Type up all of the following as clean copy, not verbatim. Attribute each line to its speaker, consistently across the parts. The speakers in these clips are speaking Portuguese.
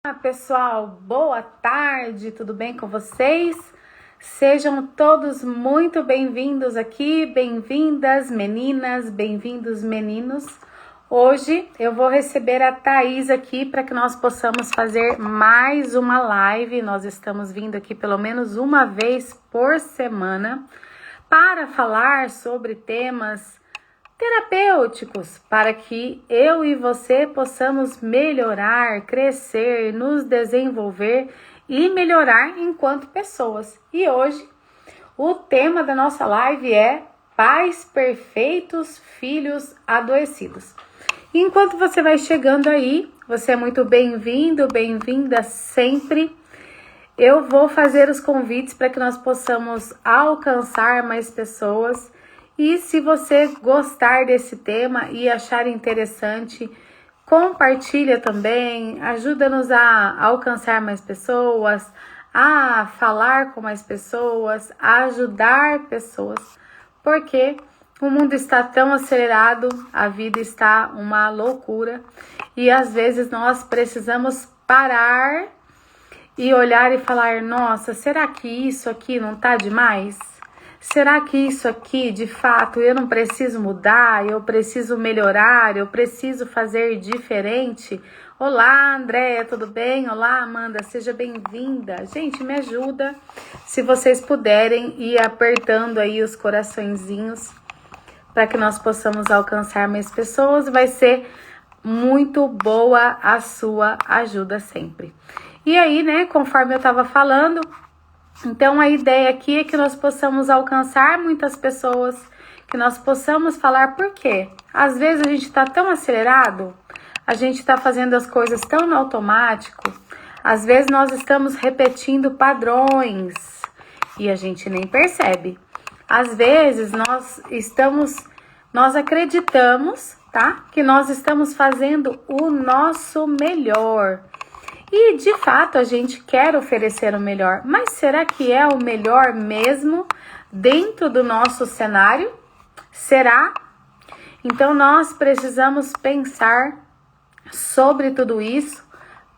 Speaker 1: Olá, pessoal, boa tarde, tudo bem com vocês? Sejam todos muito bem-vindos aqui, bem-vindas meninas, bem-vindos meninos. Hoje eu vou receber a Thaís aqui para que nós possamos fazer mais uma live. Nós estamos vindo aqui pelo menos uma vez por semana para falar sobre temas terapêuticos, para que eu e você possamos melhorar, crescer, nos desenvolver e melhorar enquanto pessoas. E hoje o tema da nossa live é Pais Perfeitos, Filhos Adoecidos. Enquanto você vai chegando aí, você é muito bem-vindo, bem-vinda sempre. Eu vou fazer os convites para que nós possamos alcançar mais pessoas. E se você gostar desse tema e achar interessante, compartilha também, ajuda-nos a alcançar mais pessoas, a falar com mais pessoas, a ajudar pessoas, porque o mundo está tão acelerado, a vida está uma loucura e às vezes nós precisamos parar e olhar e falar, nossa, será que isso aqui não tá demais? Será que isso aqui, de fato, eu não preciso mudar, eu preciso melhorar, eu preciso fazer diferente? Olá, Andréia, tudo bem? Olá, Amanda, seja bem-vinda. Gente, me ajuda, se vocês puderem ir apertando aí os coraçõezinhos para que nós possamos alcançar mais pessoas. Vai ser muito boa a sua ajuda sempre. E aí, né, conforme eu estava falando, então a ideia aqui é que nós possamos alcançar muitas pessoas, que nós possamos falar por quê. Às vezes a gente está tão acelerado, a gente está fazendo as coisas tão no automático, às vezes nós estamos repetindo padrões e a gente nem percebe. Às vezes nós acreditamos, tá? Que nós estamos fazendo o nosso melhor. E, de fato, a gente quer oferecer o melhor. Mas será que é o melhor mesmo dentro do nosso cenário? Será? Então, nós precisamos pensar sobre tudo isso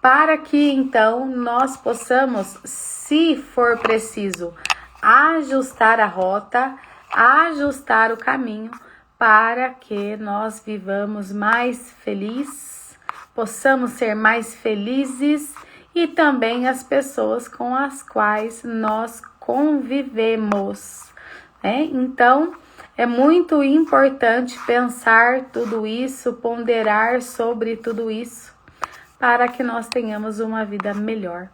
Speaker 1: para que, então, nós possamos, se for preciso, ajustar a rota, ajustar o caminho para que nós vivamos mais felizes, possamos ser mais felizes e também as pessoas com as quais nós convivemos, né? Então, é muito importante pensar tudo isso, ponderar sobre tudo isso, para que nós tenhamos uma vida melhor.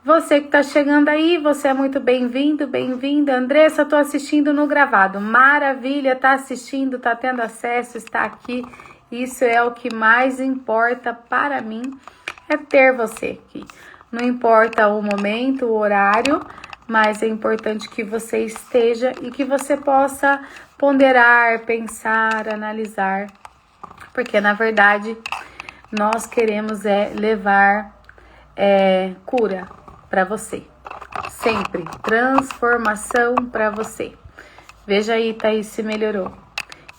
Speaker 1: Você que está chegando aí, você é muito bem-vindo, bem-vinda. Andressa, estou assistindo no gravado. Maravilha, está assistindo, está tendo acesso, está aqui. Isso é o que mais importa para mim, é ter você aqui. Não importa o momento, o horário, mas é importante que você esteja e que você possa ponderar, pensar, analisar. Porque, na verdade, nós queremos levar cura para você. Sempre. Transformação para você. Veja aí, Thaís, se melhorou.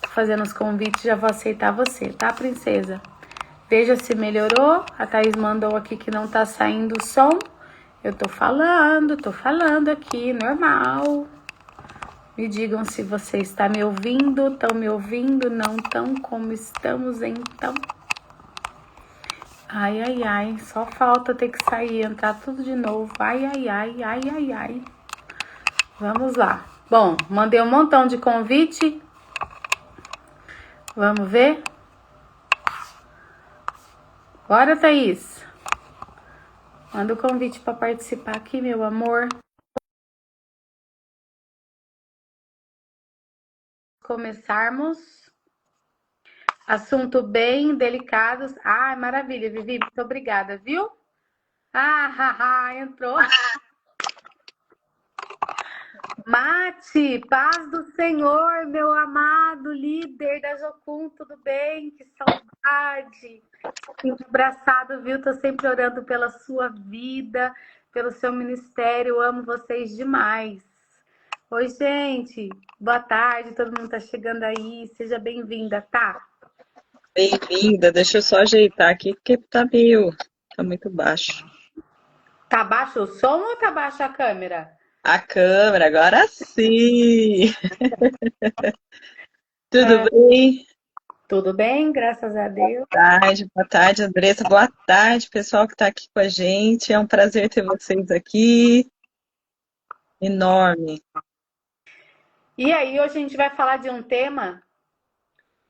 Speaker 1: Fazendo os convites, já vou aceitar você, tá, princesa? Veja se melhorou. A Thaís mandou aqui que não tá saindo o som. Eu tô falando aqui, normal. Me digam se você está me ouvindo, estão me ouvindo, não tão, como estamos então. Ai, ai, ai, só falta ter que sair, entrar tudo de novo. Ai, ai, ai, ai, ai, ai. Vamos lá. Bom, mandei um montão de convite. Vamos ver? Bora, Thaís. Manda o convite para participar aqui, meu amor. Começarmos. Assunto bem delicado. Ah, maravilha, Vivi. Muito obrigada, viu? Entrou. Mate, paz do Senhor, meu amado líder da Jocum, tudo bem? Que saudade! Sempre abraçado, viu? Tô sempre orando pela sua vida, pelo seu ministério, amo vocês demais. Oi, gente, boa tarde, todo mundo tá chegando aí, seja bem-vinda, tá?
Speaker 2: Bem-vinda, deixa eu só ajeitar aqui porque tá meio Tá muito baixo.
Speaker 1: Tá baixo o som ou tá baixa a câmera?
Speaker 2: A câmera, agora sim! Tudo
Speaker 1: É,
Speaker 2: bem?
Speaker 1: tudo bem, graças a Deus.
Speaker 2: Boa tarde, Andressa. Boa tarde, pessoal que está aqui com a gente. É um prazer ter vocês aqui. Enorme.
Speaker 1: E aí, hoje a gente vai falar de um tema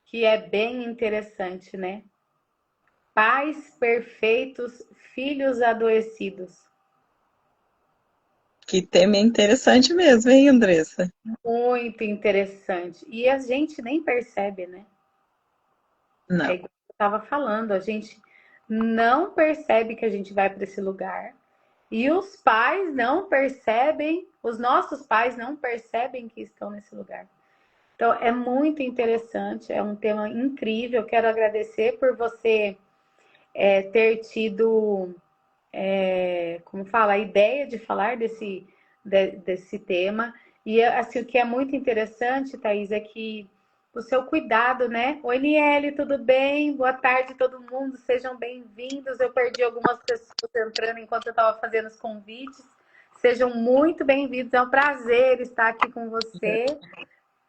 Speaker 1: que é bem interessante, né? Pais perfeitos, filhos adoecidos.
Speaker 2: Que tema interessante mesmo, hein, Andressa?
Speaker 1: Muito interessante. E a gente nem percebe, né? É
Speaker 2: Não.
Speaker 1: igual eu estava falando, a gente não percebe que a gente vai para esse lugar. E os pais não percebem, os nossos pais não percebem que estão nesse lugar. Então, é muito interessante, é um tema incrível. Quero agradecer por você ter tido, como fala, a ideia de falar desse tema. E assim, o que é muito interessante, Thaís, é que o seu cuidado, né? Oi, Niele, tudo bem? Boa tarde, todo mundo, sejam bem-vindos. Eu perdi algumas pessoas entrando enquanto eu estava fazendo os convites. Sejam muito bem-vindos, é um prazer estar aqui com você,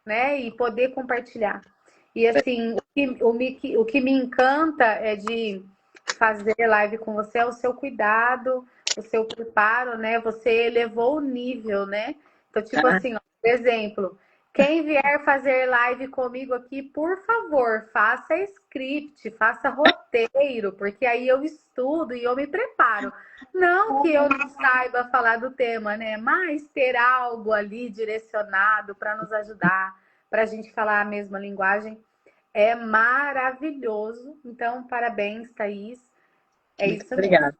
Speaker 1: né? E poder compartilhar. E assim, o que me encanta é de fazer live com você é o seu cuidado, o seu preparo, né? Você elevou o nível, né? Então, tipo
Speaker 2: Ah,
Speaker 1: assim, ó, por exemplo, quem vier fazer live comigo aqui, por favor, faça script, faça roteiro, porque aí eu estudo e eu me preparo. Não que eu não saiba falar do tema, né? Mas ter algo ali direcionado para nos ajudar, para a gente falar a mesma linguagem, é maravilhoso. Então, parabéns, Thaís. É
Speaker 2: muito
Speaker 1: isso mesmo.
Speaker 2: obrigada.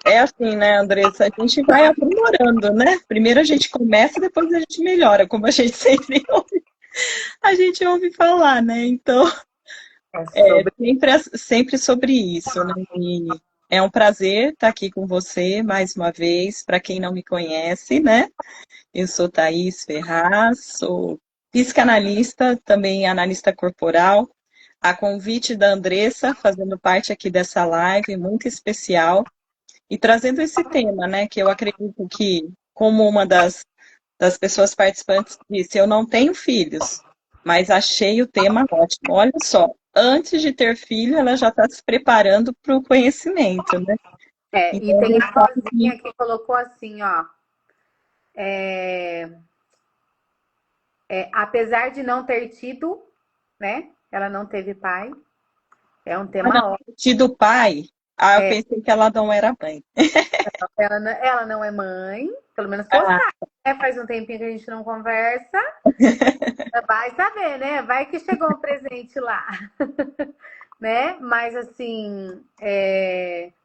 Speaker 2: É assim, né, Andressa? A gente vai aprimorando, né? Primeiro a gente começa, depois a gente melhora, como a gente a gente ouve falar, né? Então,
Speaker 1: É sobre.
Speaker 2: sempre sobre isso, né? E é um prazer estar aqui com você mais uma vez. Para quem não me conhece, né? Eu sou Thaís Ferraz, sou psicanalista, também analista corporal. A convite da Andressa, fazendo parte aqui dessa live muito especial e trazendo esse tema, né? Que eu acredito que, como uma das pessoas participantes disse, eu não tenho filhos, mas achei o tema ótimo. Olha só, antes de ter filho, ela já está se preparando para o conhecimento, né?
Speaker 1: E
Speaker 2: Então, a
Speaker 1: tem
Speaker 2: gente
Speaker 1: a
Speaker 2: está aqui.
Speaker 1: Rosinha que colocou assim, ó. Apesar de não ter tido, né? Ela não teve pai. É um
Speaker 2: Ah, não,
Speaker 1: tema ótimo.
Speaker 2: tido pai. Ah, eu pensei que ela não era mãe.
Speaker 1: Ela não é mãe, pelo menos que eu
Speaker 2: Ah,
Speaker 1: saiba, né? Faz um tempinho que a gente não conversa. Vai saber, né? Vai que chegou um presente lá. Né? Mas assim,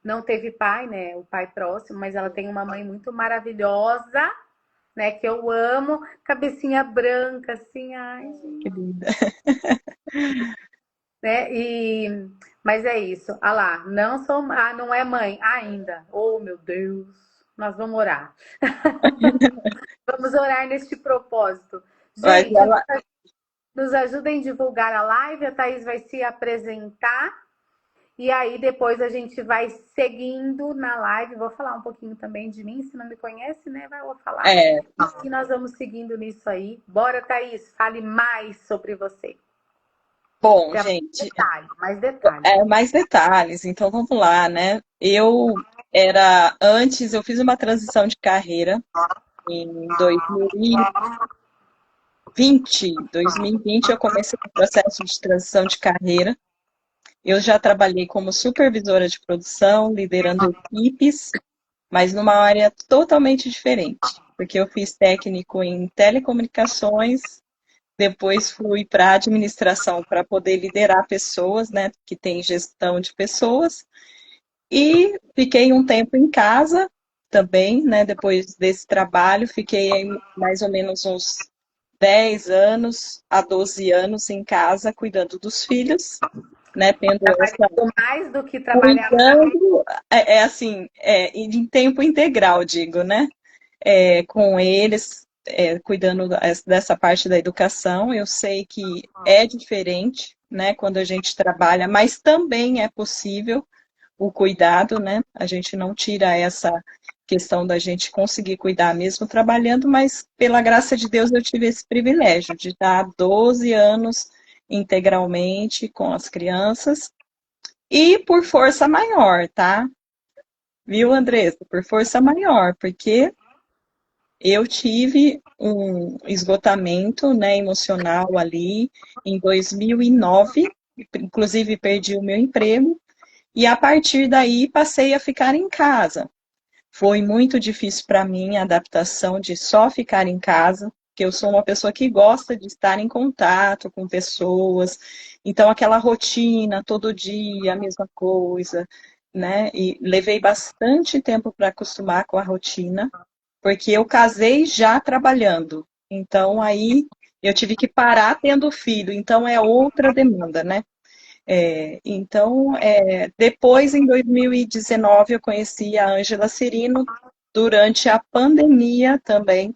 Speaker 1: não teve pai, né? O pai próximo, mas ela tem uma mãe muito maravilhosa, né? Que eu amo, cabecinha branca, assim, ai,
Speaker 2: que
Speaker 1: gente,
Speaker 2: linda.
Speaker 1: né? Mas é isso. Ah lá, não é mãe ainda. Oh, meu Deus. Nós vamos orar. Vamos orar neste propósito.
Speaker 2: Mas
Speaker 1: Gente,
Speaker 2: ela,
Speaker 1: nos ajudem a divulgar a live. A Thaís vai se apresentar. E aí depois a gente vai seguindo na live. Vou falar um pouquinho também de mim. Se não me conhece, né? Vou falar.
Speaker 2: é,
Speaker 1: E nós vamos seguindo nisso aí. Bora, Thaís, fale mais sobre você.
Speaker 2: bom,
Speaker 1: Quer mais
Speaker 2: gente,
Speaker 1: detalhes, mais detalhes.
Speaker 2: mais detalhes. Então, vamos lá, né? Antes, eu fiz uma transição de carreira em 2020 eu comecei o processo de transição de carreira. Eu já trabalhei como supervisora de produção, liderando equipes, mas numa área totalmente diferente, porque eu fiz técnico em telecomunicações, depois fui para administração para poder liderar pessoas, né, que tem gestão de pessoas, e fiquei um tempo em casa também, né, depois desse trabalho, fiquei aí mais ou menos uns 10 anos a 12 anos em casa, cuidando dos filhos, né, tendo essa
Speaker 1: Trabalhando mais do que trabalhava na.
Speaker 2: cuidando, assim, em tempo integral, digo, né? Com eles, cuidando dessa parte da educação. Eu sei que é diferente, né, quando a gente trabalha, mas também é possível. o cuidado, né? A gente não tira essa questão da gente conseguir cuidar mesmo trabalhando, mas pela graça de Deus eu tive esse privilégio de estar 12 anos integralmente com as crianças e por força maior, tá? Viu, Andressa? Por força maior, porque eu tive um esgotamento, né, emocional ali em 2009, inclusive perdi o meu emprego, e a partir daí passei a ficar em casa. Foi muito difícil para mim a adaptação de só ficar em casa, porque eu sou uma pessoa que gosta de estar em contato com pessoas, então aquela rotina, todo dia, a mesma coisa, né? E levei bastante tempo para acostumar com a rotina, porque eu casei já trabalhando. Então aí eu tive que parar tendo filho, então é outra demanda, né? Depois, em 2019, eu conheci a Ângela Cirino durante a pandemia também,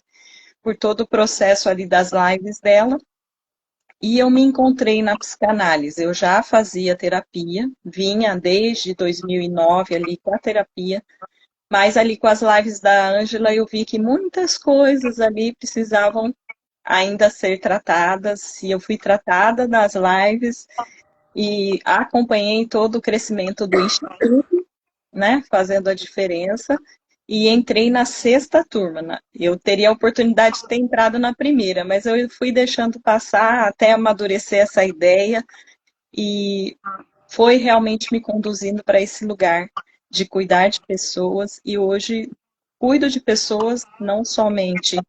Speaker 2: por todo o processo ali das lives dela, e eu me encontrei na psicanálise. Eu já fazia terapia, vinha desde 2009 ali com a terapia, mas ali com as lives da Ângela eu vi que muitas coisas ali precisavam ainda ser tratadas, e eu fui tratada nas lives, e acompanhei todo o crescimento do Instituto, né, fazendo a diferença, e entrei na sexta turma. Eu teria a oportunidade de ter entrado na primeira, mas eu fui deixando passar até amadurecer essa ideia, e foi realmente me conduzindo para esse lugar de cuidar de pessoas, e hoje cuido de pessoas não somente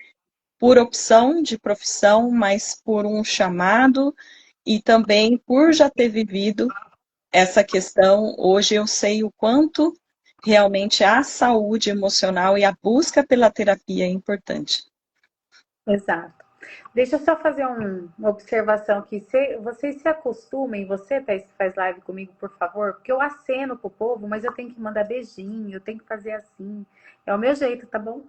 Speaker 2: por opção de profissão, mas por um chamado e também por já ter vivido essa questão. Hoje eu sei o quanto realmente a saúde emocional e a busca pela terapia é importante.
Speaker 1: Exato. Deixa eu só fazer uma observação aqui. Vocês se acostumem, você, Thaís, que faz live comigo, por favor, porque eu aceno pro povo, mas eu tenho que mandar beijinho, eu tenho que fazer assim. É o meu jeito, tá bom?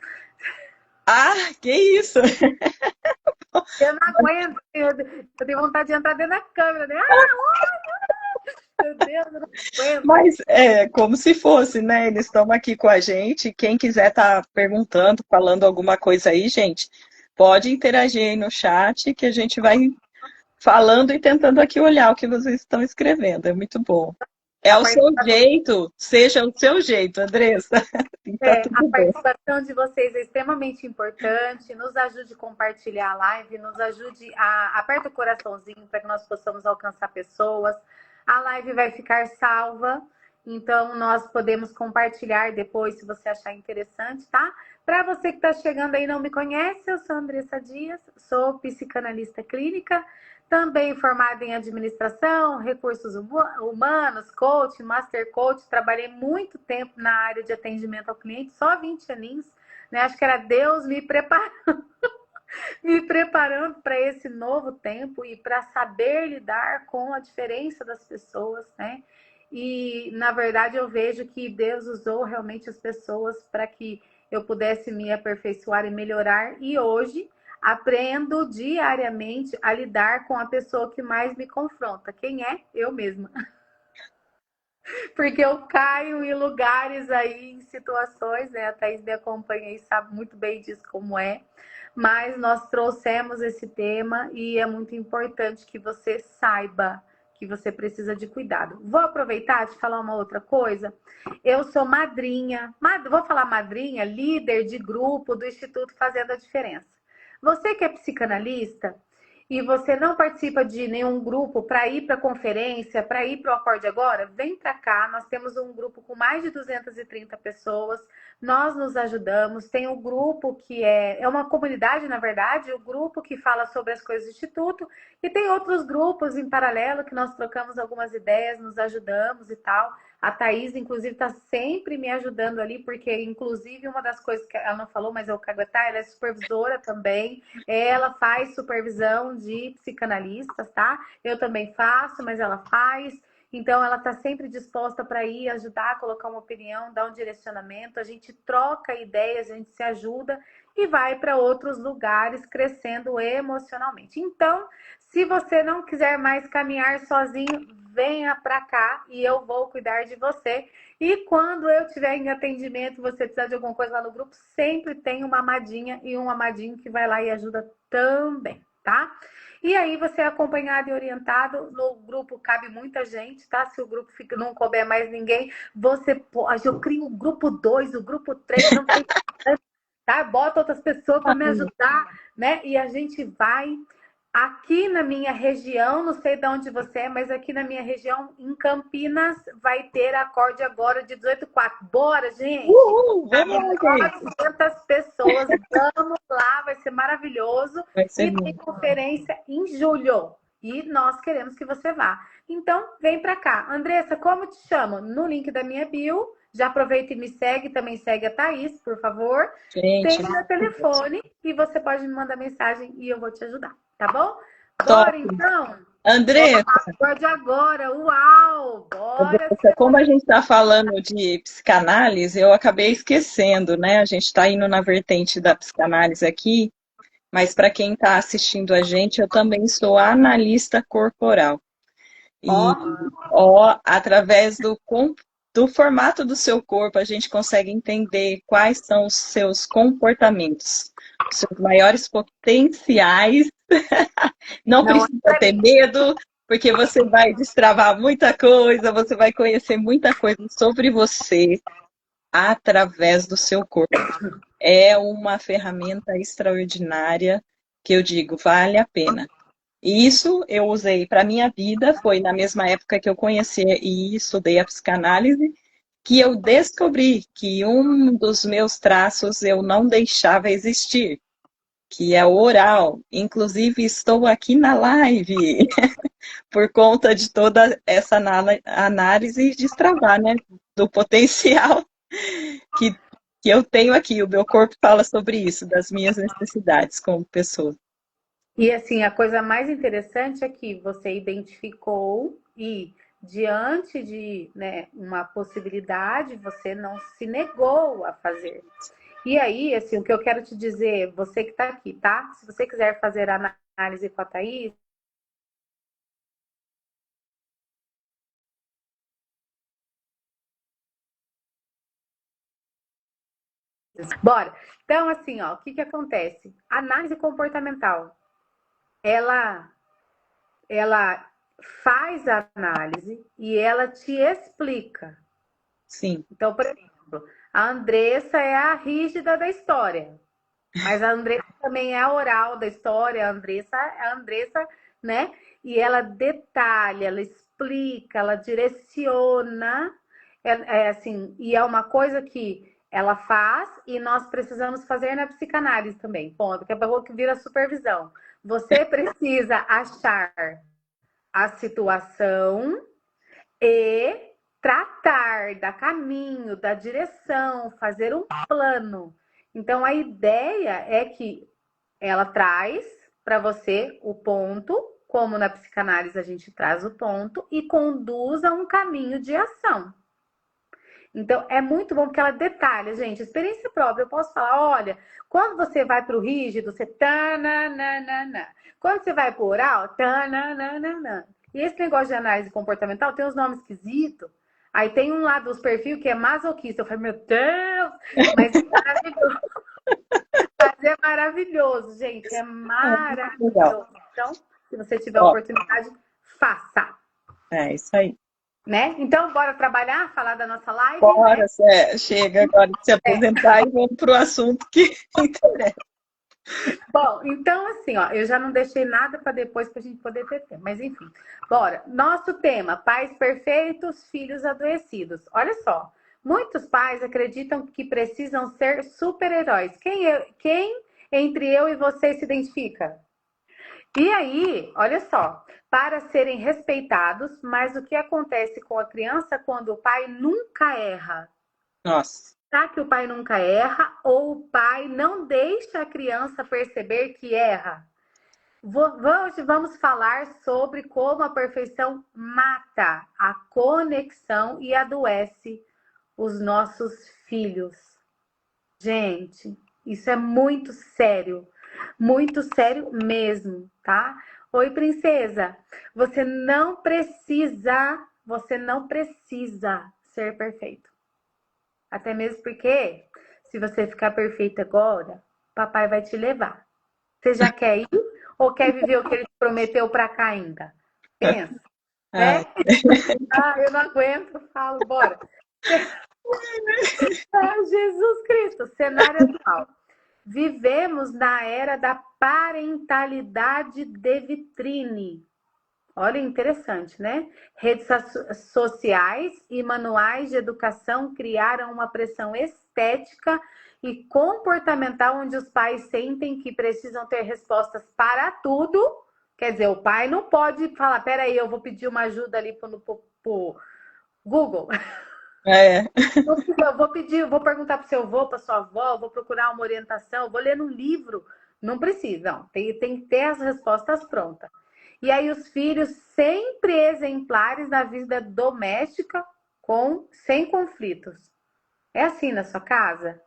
Speaker 2: Ah, que isso!
Speaker 1: Eu não aguento, eu tenho vontade de entrar dentro da câmera, né? Ah, meu Deus, eu não aguento.
Speaker 2: Mas é como se fosse, né? Eles estão aqui com a gente. Quem quiser estar perguntando, falando alguma coisa aí, gente, pode interagir aí no chat que a gente vai falando e tentando aqui olhar o que vocês estão escrevendo. É muito bom. É
Speaker 1: A
Speaker 2: o seu
Speaker 1: participação
Speaker 2: jeito, seja o seu jeito, Andressa. E tá
Speaker 1: A
Speaker 2: tudo bem.
Speaker 1: participação de vocês é extremamente importante. Nos ajude a compartilhar a live, nos ajude a aperta o coraçãozinho para que nós possamos alcançar pessoas. A live vai ficar salva, então nós podemos compartilhar depois se você achar interessante, tá? Para você que está chegando aí e não me conhece, eu sou Andressa Dias, sou psicanalista clínica, também formada em administração, recursos humanos, coach, master coach. Trabalhei muito tempo na área de atendimento ao cliente, só 20 aninhos, né? Acho que era Deus me preparando, me preparando para esse novo tempo e para saber lidar com a diferença das pessoas, né? E, na verdade, eu vejo que Deus usou realmente as pessoas para que eu pudesse me aperfeiçoar e melhorar. E hoje aprendo diariamente a lidar com a pessoa que mais me confronta. Quem é? Eu mesma. Porque eu caio em lugares aí, em situações, né? A Thaís me acompanha e sabe muito bem disso como é. Mas nós trouxemos esse tema e é muito importante que você saiba que você precisa de cuidado. Vou aproveitar de falar uma outra coisa. Eu sou madrinha, vou falar madrinha, líder de grupo do Instituto Fazendo a Diferença. Você que é psicanalista e você não participa de nenhum grupo para ir para a conferência, para ir para o Acorde Agora, vem para cá. Nós temos um grupo com mais de 230 pessoas. Nós nos ajudamos. Tem um grupo que é uma comunidade, na verdade, o grupo que fala sobre as coisas do Instituto. E tem outros grupos em paralelo que nós trocamos algumas ideias, nos ajudamos e tal. A Thaís, inclusive, está sempre me ajudando ali, porque, inclusive, uma das coisas que ela não falou, mas eu caguetar, ela é supervisora também. Ela faz supervisão de psicanalistas, tá? Eu também faço, mas ela faz. Então, ela está sempre disposta para ir ajudar, colocar uma opinião, dar um direcionamento. A gente troca ideias, a gente se ajuda e vai para outros lugares crescendo emocionalmente. Então, se você não quiser mais caminhar sozinho, venha para cá e eu vou cuidar de você. E quando eu estiver em atendimento, você precisar de alguma coisa lá no grupo, sempre tem uma amadinha e um amadinho que vai lá e ajuda também, tá? E aí você é acompanhado e orientado. No grupo cabe muita gente, tá? Se o grupo não couber mais ninguém, você pode. Eu crio o grupo 2, o grupo 3, não tem, tá? Bota outras pessoas para me ajudar, né? E a gente vai. Aqui na minha região, não sei de onde você é, mas aqui na minha região, em Campinas, vai ter acorde agora de 18/4. Bora, gente!
Speaker 2: Uhul, vamos lá, gente.
Speaker 1: 400 pessoas, vamos lá, vai ser maravilhoso.
Speaker 2: Vai ser
Speaker 1: E tem
Speaker 2: bom.
Speaker 1: conferência em julho. E nós queremos que você vá. Então, vem para cá. Andressa, como te chamo? No link da minha bio. Já aproveita e me segue, também segue a Thaís, por favor. Tem
Speaker 2: Gente,
Speaker 1: meu telefone e você pode me mandar mensagem e eu vou te ajudar, tá bom?
Speaker 2: top.
Speaker 1: Bora então?
Speaker 2: Andressa,
Speaker 1: Acorde agora, uau! Bora!
Speaker 2: como a gente está falando de psicanálise, eu acabei esquecendo, né? A gente está indo na vertente da psicanálise aqui, mas para quem está assistindo a gente, eu também sou analista corporal. E através do formato do seu corpo, a gente consegue entender quais são os seus comportamentos, os seus maiores potenciais. Não precisa ter medo, porque você vai destravar muita coisa, você vai conhecer muita coisa sobre você através do seu corpo. É uma ferramenta extraordinária que eu digo, vale a pena. E isso eu usei para a minha vida, foi na mesma época que eu conheci e estudei a psicanálise, que eu descobri que um dos meus traços eu não deixava existir, que é o oral. Inclusive, estou aqui na live por conta de toda essa análise e destravar, né, do potencial que, que eu tenho aqui. O meu corpo fala sobre isso, das minhas necessidades como pessoa.
Speaker 1: E assim, a coisa mais interessante é que você identificou e diante de, né, uma possibilidade, você não se negou a fazer. E aí, assim, o que eu quero te dizer, você que está aqui, tá? Se você quiser fazer a análise com a Thaís, bora. Então, assim, ó, o que que acontece? A análise comportamental, ela ela faz a análise e ela te explica.
Speaker 2: Sim.
Speaker 1: Então, por exemplo, a Andressa é a rígida da história, mas a Andressa também é a oral da história, a Andressa, né? E ela detalha, ela explica, ela direciona, assim, e é uma coisa que ela faz e nós precisamos fazer na psicanálise também, ponto, daqui a pouco que vira supervisão. Você precisa achar a situação e tratar, dar caminho, dar direção, fazer um plano. Então, a ideia é que ela traz para você o ponto, como na psicanálise a gente traz o ponto, e conduz a um caminho de ação. Então, é muito bom porque ela detalha, gente, experiência própria. Eu posso falar, olha, quando você vai para o rígido, você tananana. Quando você vai para o oral, tananana. E esse negócio de análise comportamental tem uns nomes esquisitos. Aí tem um lá dos perfis que é masoquista. Eu falei, meu Deus! Mas é maravilhoso. Mas é maravilhoso, gente. É maravilhoso. Então, se você tiver oportunidade, faça.
Speaker 2: É isso aí.
Speaker 1: Né? Então, bora trabalhar, falar da nossa live?
Speaker 2: Bora,
Speaker 1: né?
Speaker 2: chega agora de se apresentar e vamos para o assunto que interessa.
Speaker 1: Bom, então assim, ó, eu já não deixei nada para depois para a gente poder ter tempo, mas enfim. Bora, nosso tema, pais perfeitos, filhos adoecidos. Olha só, muitos pais acreditam que precisam ser super-heróis. Quem entre eu e você se identifica? E aí, olha só, para serem respeitados, mas o que acontece com a criança quando o pai nunca erra?
Speaker 2: Nossa.
Speaker 1: Será que o pai nunca erra ou o pai não deixa a criança perceber que erra? Hoje vamos falar sobre como a perfeição mata a conexão e adoece os nossos filhos. Gente, isso é muito sério mesmo, tá? Oi, princesa, você não precisa ser perfeito. Até mesmo porque, se você ficar perfeita agora, papai vai te levar. Você já quer ir ou quer viver o que ele te prometeu para cá ainda? Pensa,
Speaker 2: Ai,
Speaker 1: né? Ah, eu não aguento, falo, bora. Ah, Jesus Cristo, cenário atual. Vivemos na era da parentalidade de vitrine. Olha, interessante, né? Redes sociais e manuais de educação criaram uma pressão estética e comportamental onde os pais sentem que precisam ter respostas para tudo. Quer dizer, o pai não pode falar, peraí, eu vou pedir uma ajuda ali pro Google.
Speaker 2: é.
Speaker 1: Eu vou pedir, vou perguntar para o seu avô, para sua avó, vou procurar uma orientação, vou ler num livro. Não precisa, não. Tem que ter as respostas prontas. E aí os filhos sempre exemplares na vida doméstica, sem conflitos. É assim na sua casa?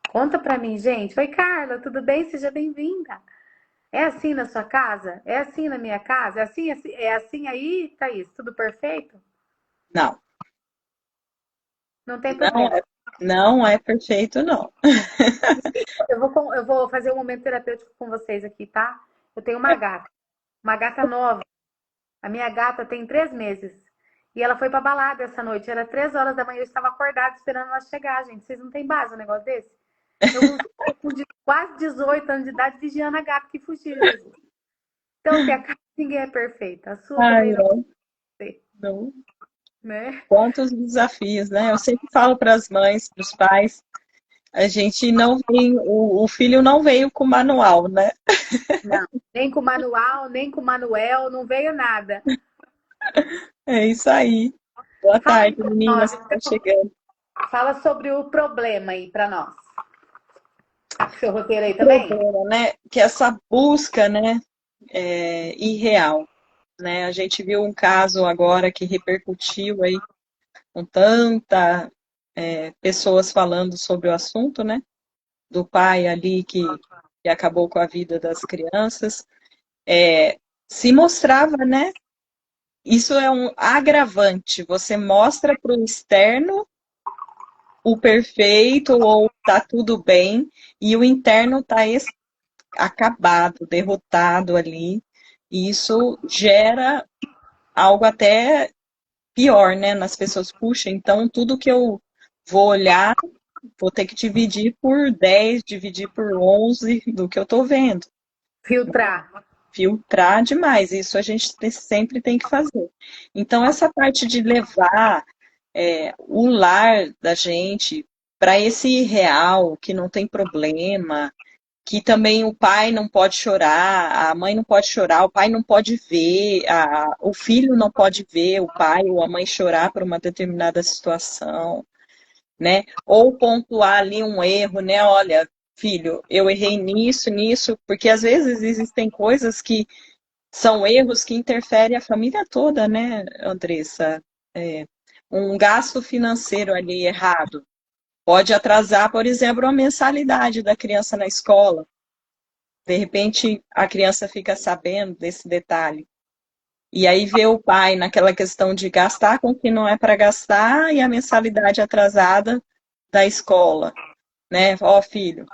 Speaker 1: Conta para mim, gente. Oi, Carla, tudo bem? Seja bem-vinda. É assim na sua casa? É assim na minha casa? É assim aí, Thaís? Tudo perfeito?
Speaker 2: Não,
Speaker 1: Não tem
Speaker 2: não
Speaker 1: problema.
Speaker 2: é, não é perfeito, não.
Speaker 1: Eu vou fazer um momento terapêutico com vocês aqui, tá? Eu tenho uma gata nova. A minha gata tem 3 meses. E ela foi pra balada essa noite. Era 3 horas da manhã, eu estava acordada esperando ela chegar, gente. Vocês não têm base um negócio desse? Eu com quase 18 anos de idade vigiando a gata que fugiu, Jesus. Então, assim, a casa de ninguém é perfeita. A sua
Speaker 2: Ai,
Speaker 1: também não
Speaker 2: não,
Speaker 1: vai ser,
Speaker 2: não.
Speaker 1: né?
Speaker 2: Quantos desafios, né? Eu sempre falo para as mães, para os pais, a gente não vem, o filho não veio com manual, né?
Speaker 1: Não. Nem com o manual, nem com o Manuel, não veio nada.
Speaker 2: É isso aí. Boa
Speaker 1: Fala aí
Speaker 2: tarde,
Speaker 1: pra nós,
Speaker 2: meninas que estão chegando.
Speaker 1: fala sobre o problema aí pra nós. Seu roteiro aí também?
Speaker 2: Problema, né? Que essa busca, né, é irreal, né? A gente viu um caso agora que repercutiu aí com tanta pessoas falando sobre o assunto, né? Do pai ali que acabou com a vida das crianças. Se mostrava, né? Isso é um agravante. Você mostra para o externo o perfeito ou tá tudo bem e o interno tá acabado, derrotado ali. E isso gera algo até pior, né? Nas pessoas, puxa, então tudo que eu vou olhar, vou ter que dividir por 10, dividir por 11 do que eu tô vendo.
Speaker 1: Filtrar.
Speaker 2: Filtrar demais, isso a gente sempre tem que fazer. Então, essa parte de levar o lar da gente para esse real, que não tem problema, que também o pai não pode chorar, a mãe não pode chorar, o pai não pode ver, o filho não pode ver o pai ou a mãe chorar por uma determinada situação, né? Ou pontuar ali um erro, né? Olha, filho, eu errei nisso, nisso, porque às vezes existem coisas que são erros que interferem a família toda, né, Andressa? Um gasto financeiro ali errado pode atrasar, por exemplo, a mensalidade da criança na escola. De repente, a criança fica sabendo desse detalhe. E aí vê o pai naquela questão de gastar com o que não é para gastar e a mensalidade atrasada da escola, né? Ó, filho,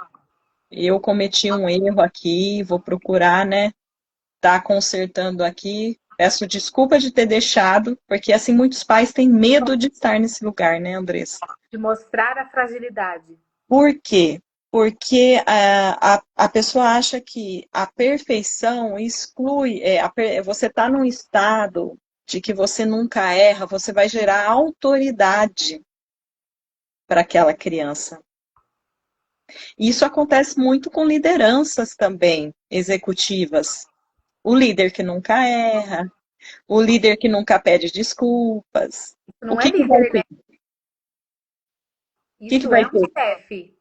Speaker 2: eu cometi um erro aqui, vou procurar, né? Tá consertando aqui. Peço desculpa de ter deixado, porque assim muitos pais têm medo de estar nesse lugar, né, Andressa?
Speaker 1: De mostrar a fragilidade.
Speaker 2: Por quê? Porque a pessoa acha que a perfeição exclui, você está num estado de que você nunca erra, você vai gerar autoridade para aquela criança. Isso acontece muito com lideranças também, executivas. O líder que nunca erra, o líder que nunca pede desculpas.
Speaker 1: Isso
Speaker 2: O
Speaker 1: não é
Speaker 2: que que vai
Speaker 1: líder, né?
Speaker 2: ter? O que que
Speaker 1: Isso
Speaker 2: vai
Speaker 1: é um
Speaker 2: ter?
Speaker 1: chefe.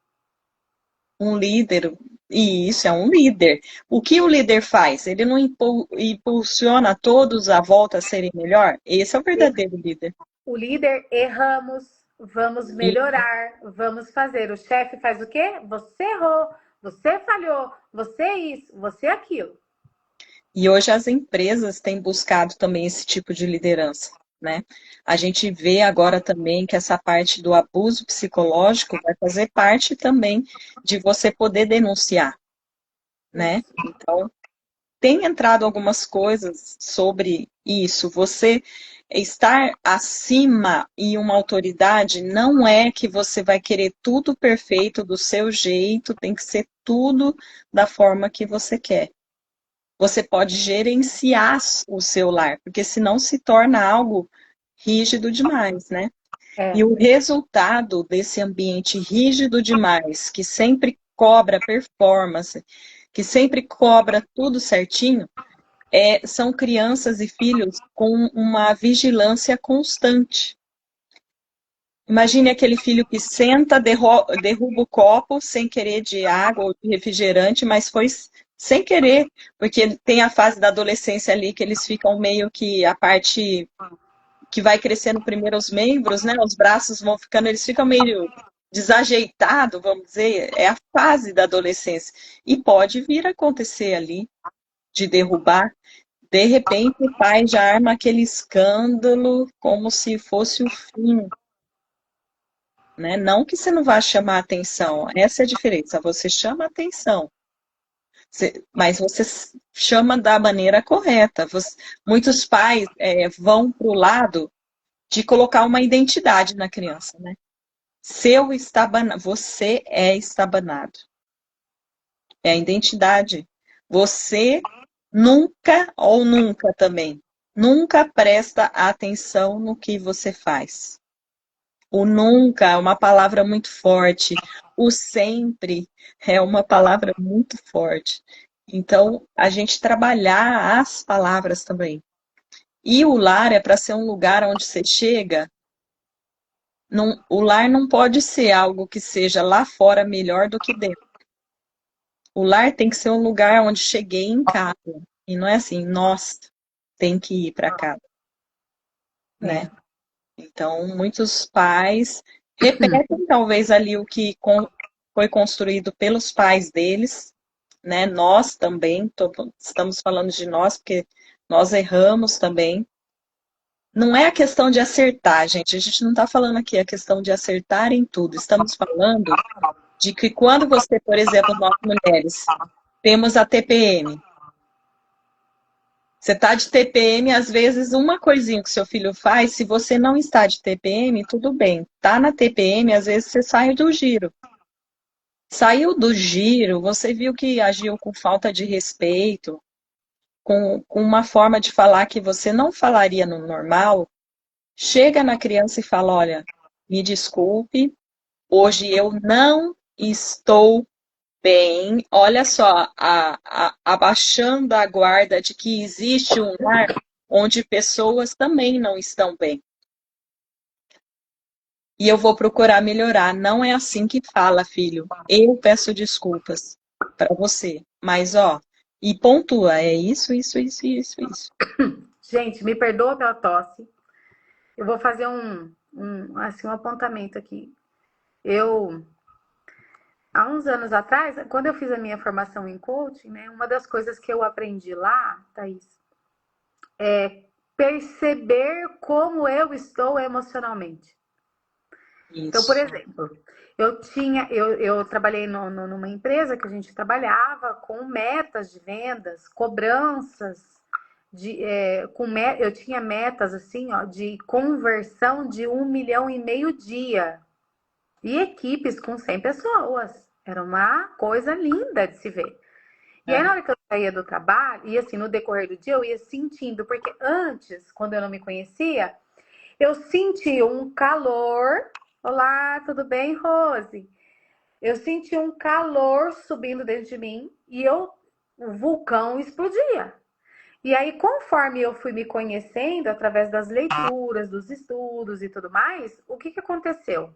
Speaker 2: Um líder, e isso é um líder. O que o líder faz? Ele não impulsiona todos à volta a serem melhor? Esse é o verdadeiro líder.
Speaker 1: O líder, erramos, vamos
Speaker 2: E,
Speaker 1: melhorar, vamos fazer. O chefe faz o quê? Você errou, você falhou, você isso, você aquilo.
Speaker 2: e hoje as empresas têm buscado também esse tipo de liderança. né? A gente vê agora também que essa parte do abuso psicológico vai fazer parte também de você poder denunciar, né?
Speaker 1: Isso.
Speaker 2: Então, tem entrado algumas coisas sobre isso. Você estar acima e uma autoridade não é que você vai querer tudo perfeito do seu jeito, tem que ser tudo da forma que você quer. Você pode gerenciar o seu lar, porque senão se torna algo rígido demais, né? E
Speaker 1: É,
Speaker 2: o resultado desse ambiente rígido demais, que sempre cobra performance, que sempre cobra tudo certinho, são crianças e filhos com uma vigilância constante. Imagine aquele filho que senta, derruba o copo sem querer de água ou de refrigerante, mas foi sem querer, porque tem a fase da adolescência ali que eles ficam meio que a parte que vai crescendo primeiro os membros, né? Os braços vão ficando, eles ficam meio desajeitados, vamos dizer, é a fase da adolescência. E pode vir a acontecer ali de derrubar. De repente, o pai já arma aquele escândalo como se fosse o fim, né? Não que você não vá chamar atenção, essa é a diferença. Você chama atenção, mas você chama da maneira correta. Muitos pais vão para o lado de colocar uma identidade na criança, né? Seu estabanado, você é estabanado. É a identidade. Você nunca ou nunca também, nunca presta atenção no que você faz. O nunca é uma palavra muito forte. O sempre é uma palavra muito forte. Então, a gente trabalhar as palavras também. E o lar é para ser um lugar onde você chega. O lar não pode ser algo que seja lá fora melhor do que dentro. O lar tem que ser um lugar onde cheguei em casa. E não é assim, nós tem que ir para casa, né?
Speaker 1: é.
Speaker 2: Então, muitos pais repetem talvez ali o que foi construído pelos pais deles, né? Nós também, estamos falando de nós, porque nós erramos também. Não é a questão de acertar, gente. A gente não está falando aqui a questão de acertar em tudo. Estamos falando de que quando você, por exemplo, nós mulheres, temos a TPM. Você está de TPM, às vezes uma coisinha que seu filho faz, se você não está de TPM, tudo bem. Tá na TPM, às vezes você sai do giro. Saiu do giro, você viu que agiu com falta de respeito, com uma forma de falar que você não falaria no normal. Chega na criança e fala: olha, me desculpe, hoje eu não estou bem. Olha só, abaixando a guarda de que existe um lar onde pessoas também não estão bem. E eu vou procurar melhorar. Não é assim que fala, filho. Eu peço desculpas para você. Mas, ó, e pontua, é isso, isso, isso, isso, isso.
Speaker 1: Gente, me perdoa pela tosse. Eu vou fazer assim, um apontamento aqui. Eu, há uns anos atrás, quando eu fiz a minha formação em coaching, né, uma das coisas que eu aprendi lá, Thaís, é perceber como eu estou emocionalmente. Então, por
Speaker 2: Isso.
Speaker 1: exemplo, eu trabalhei numa empresa que a gente trabalhava com metas de vendas, cobranças, eu tinha metas assim, ó, de conversão de 1,5 milhão dia. E equipes com 100 pessoas. Era uma coisa linda de se ver. E aí, na hora que eu saía do trabalho, e assim, no decorrer do dia, eu ia sentindo, porque antes, quando eu não me conhecia, eu sentia um calor. Olá, tudo bem, Rose? Eu senti um calor subindo dentro de mim e o vulcão explodia. E aí, conforme eu fui me conhecendo através das leituras, dos estudos e tudo mais, o que que aconteceu?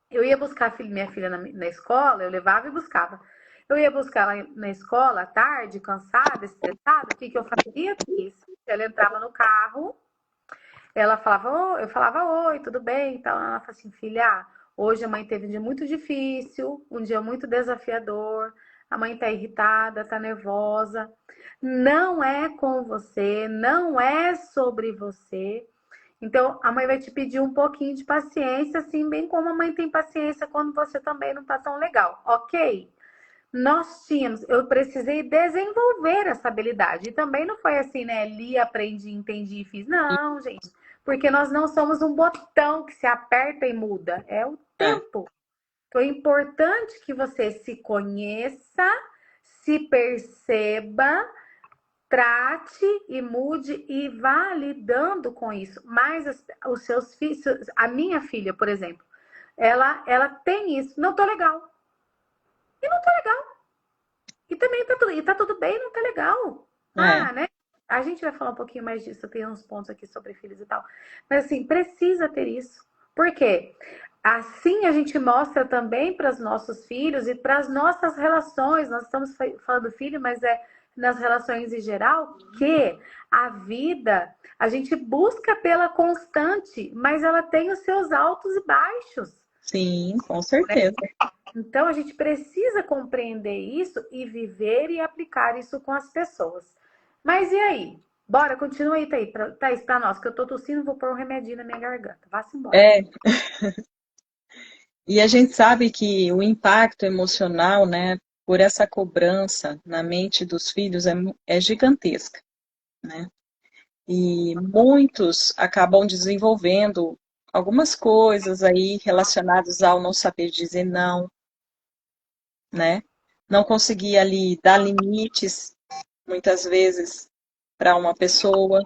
Speaker 1: Eu ia buscar minha filha na escola, eu levava e buscava. Eu ia buscar ela na escola à tarde, cansada, estressada. O que que eu fazia? Isso. Ela entrava no carro, ela falava, eu falava, oi, tudo bem? Então, ela falava assim, filha, hoje a mãe teve um dia muito difícil, um dia muito desafiador, a mãe tá irritada, tá nervosa. Não é com você, não é sobre você. Então, a mãe vai te pedir um pouquinho de paciência, assim, bem como a mãe tem paciência quando você também não tá tão legal, ok? Eu precisei desenvolver essa habilidade. E também não foi assim, né? Li, aprendi, entendi e fiz. Não, gente. Porque nós não somos um botão que se aperta e muda. É o
Speaker 2: É,
Speaker 1: tempo. Então é importante que você se conheça, se perceba, trate e mude e vá lidando com isso. Mas os seus filhos, a minha filha, por exemplo, ela tem isso. Não tô legal. E não tô legal. E tá tudo bem, não tá legal.
Speaker 2: é,
Speaker 1: Ah, né? A gente vai falar um pouquinho mais disso, tem uns pontos aqui sobre filhos e tal. Mas assim, precisa ter isso. Por quê? Assim a gente mostra também para os nossos filhos e para as nossas relações. Nós estamos falando filho, mas é nas relações em geral, que a vida a gente busca pela constante, mas ela tem os seus altos e baixos.
Speaker 2: sim, com certeza.
Speaker 1: Então, a gente precisa compreender isso e viver e aplicar isso com as pessoas. Mas e aí? Bora, continua aí, Thaís, pra nós, que eu tô tossindo, vou pôr um remedinho na minha garganta. Vá-se embora.
Speaker 2: É, e a gente sabe que o impacto emocional, né, por essa cobrança na mente dos filhos é gigantesca, né? E muitos acabam desenvolvendo algumas coisas aí relacionadas ao não saber dizer não, né? Não conseguir ali dar limites, muitas vezes, para uma pessoa.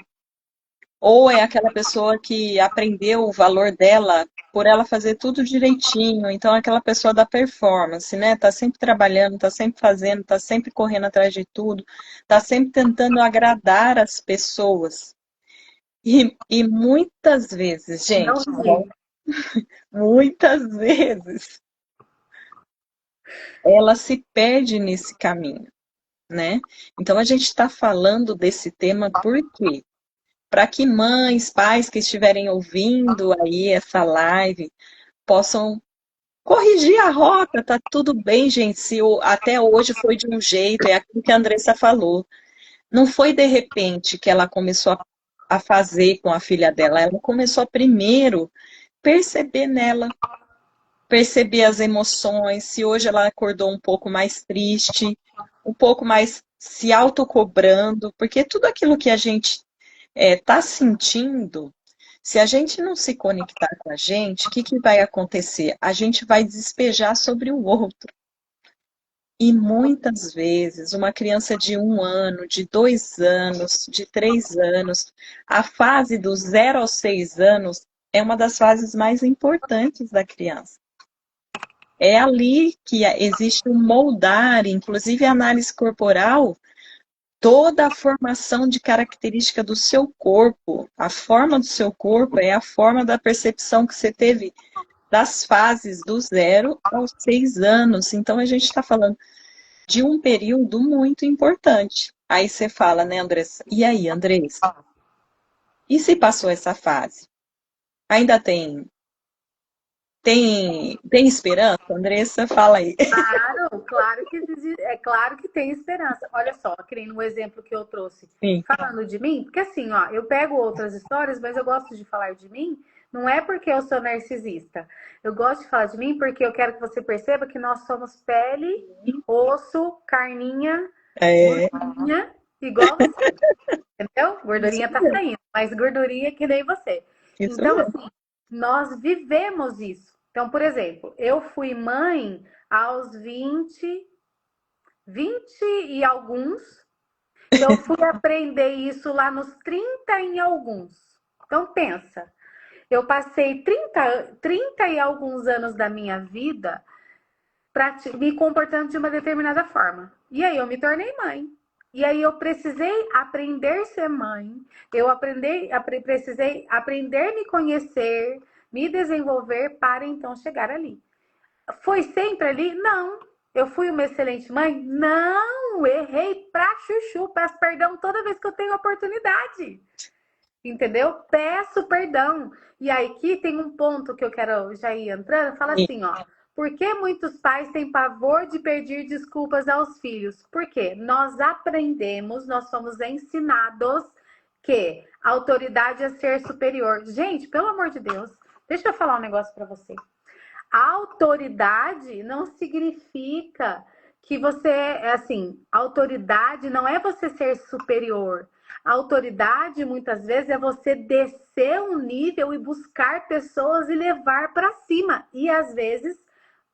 Speaker 2: Ou é aquela pessoa que aprendeu o valor dela por ela fazer tudo direitinho. Então, é aquela pessoa da performance, né? Tá sempre trabalhando, tá sempre fazendo, tá sempre correndo atrás de tudo, tá sempre tentando agradar as pessoas. E muitas vezes,
Speaker 1: Não
Speaker 2: gente,
Speaker 1: ri.
Speaker 2: muitas vezes, ela se perde nesse caminho, né? Então, a gente está falando desse tema por quê? Para que mães, pais que estiverem ouvindo aí essa live possam corrigir a rota, tá tudo bem, gente. Se até hoje foi de um jeito, é aquilo que a Andressa falou. Não foi de repente que ela começou a fazer com a filha dela, ela começou a primeiro perceber nela, perceber as emoções, se hoje ela acordou um pouco mais triste, um pouco mais se autocobrando, porque tudo aquilo que a gente está sentindo, se a gente não se conectar com a gente, o que, que vai acontecer? A gente vai despejar sobre o outro. E muitas vezes, uma criança de 1 ano, de 2 anos, de 3 anos, a fase dos 0 aos 6 anos é uma das fases mais importantes da criança. É ali que existe um moldar, inclusive a análise corporal, toda a formação de característica do seu corpo. A forma do seu corpo é a forma da percepção que você teve das fases do 0 aos 6 anos. Então, a gente está falando de um período muito importante. Aí você fala, né, Andressa? E aí, Andressa? E se passou essa fase? Ainda tem esperança? Andressa, fala aí.
Speaker 1: Claro, é claro que tem esperança. Olha só, que nem no exemplo que eu trouxe,
Speaker 2: Sim,
Speaker 1: falando de mim, porque assim, ó, eu pego outras histórias, mas eu gosto de falar de mim, não é porque eu sou narcisista. Eu gosto de falar de mim porque eu quero que você perceba que nós somos pele, osso, carninha,
Speaker 2: é
Speaker 1: gordurinha, igual você, entendeu?
Speaker 2: isso
Speaker 1: Gordurinha tá
Speaker 2: mesmo.
Speaker 1: saindo, mas gordurinha que nem você.
Speaker 2: Isso
Speaker 1: Então,
Speaker 2: mesmo.
Speaker 1: assim, nós vivemos isso. Então, por exemplo, eu fui mãe aos 20 e alguns. Eu fui aprender isso lá nos 30 e alguns. Então, pensa, eu passei 30 e alguns anos da minha vida me comportando de uma determinada forma. E aí eu me tornei mãe. E aí eu precisei aprender a ser mãe, precisei aprender a me conhecer, me desenvolver para então chegar ali. Foi sempre ali? Não. Eu fui uma excelente mãe? Não. Errei pra chuchu. Peço perdão toda vez que eu tenho oportunidade. Entendeu? Peço perdão. E aí aqui tem um ponto que eu quero já ir entrando. Fala assim, ó. Por que muitos pais têm pavor de pedir desculpas aos filhos? Porque nós aprendemos, nós somos ensinados que a autoridade é ser superior. Gente, pelo amor de Deus, deixa eu falar um negócio para você. A autoridade não significa que você é assim, autoridade não é você ser superior. A autoridade muitas vezes é você descer um nível e buscar pessoas e levar para cima. E às vezes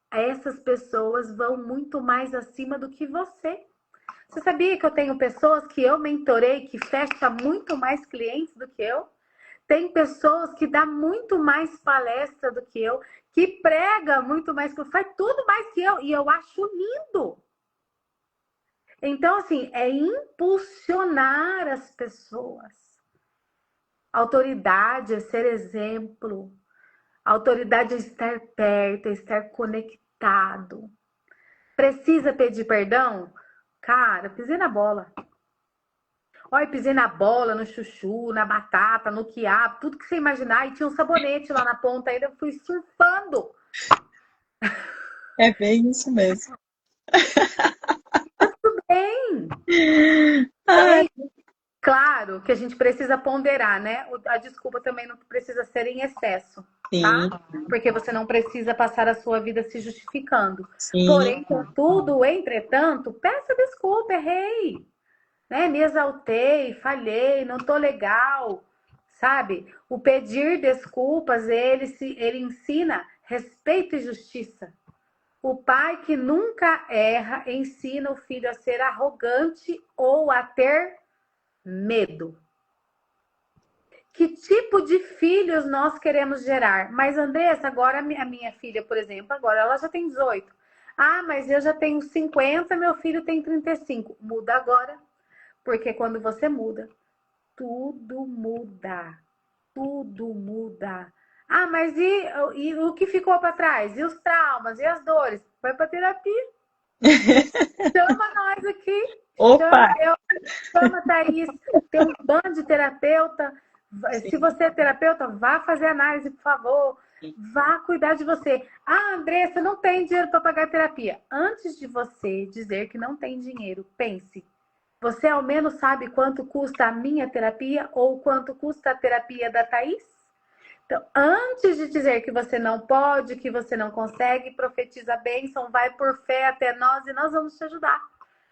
Speaker 1: essas pessoas vão muito mais acima do que você. Você sabia que eu tenho pessoas que eu mentorei que fecha muito mais clientes do que eu? Tem pessoas que dá muito mais palestra do que eu, que prega muito mais que eu, faz tudo mais que eu, e eu acho lindo. Então, assim, é impulsionar as pessoas. Autoridade é ser exemplo. Autoridade é estar perto, é estar conectado. Precisa pedir perdão? Cara, pisei na bola. Olha, pisei na bola, no chuchu, na batata, no quiabo, tudo que você imaginar. E tinha um sabonete lá na ponta ainda, eu fui surfando.
Speaker 2: É bem isso mesmo.
Speaker 1: Bem,
Speaker 2: Ai,
Speaker 1: claro que a gente precisa ponderar, né? A desculpa também não precisa ser em excesso,
Speaker 2: sim,
Speaker 1: tá? Porque você não precisa passar a sua vida se justificando.
Speaker 2: sim.
Speaker 1: Porém, contudo, entretanto, peça desculpa, errei. Né? Me exaltei, falhei, não tô legal, sabe? O pedir desculpas, ele ensina respeito e justiça. O pai que nunca erra ensina o filho a ser arrogante ou a ter medo. Que tipo de filhos nós queremos gerar? Mas, Andressa, agora a minha filha, por exemplo, agora ela já tem 18. Ah, mas eu já tenho 50, meu filho tem 35. Muda agora. Porque quando você muda, tudo muda. Tudo muda. Ah, mas e o que ficou para trás? E os traumas? E as dores? Vai para terapia. Chama nós aqui.
Speaker 2: Opa!
Speaker 1: Chama eu, chama Thaís. Tem um bando de terapeuta. Se
Speaker 2: Sim,
Speaker 1: você é terapeuta, vá fazer análise, por favor. Vá cuidar de você. Ah, Andressa, não tem dinheiro para pagar terapia. Antes de você dizer que não tem dinheiro, pense. Você ao menos sabe quanto custa a minha terapia ou quanto custa a terapia da Thaís? Então, antes de dizer que você não pode, que você não consegue, profetiza a bênção, vai por fé até nós e nós vamos te ajudar.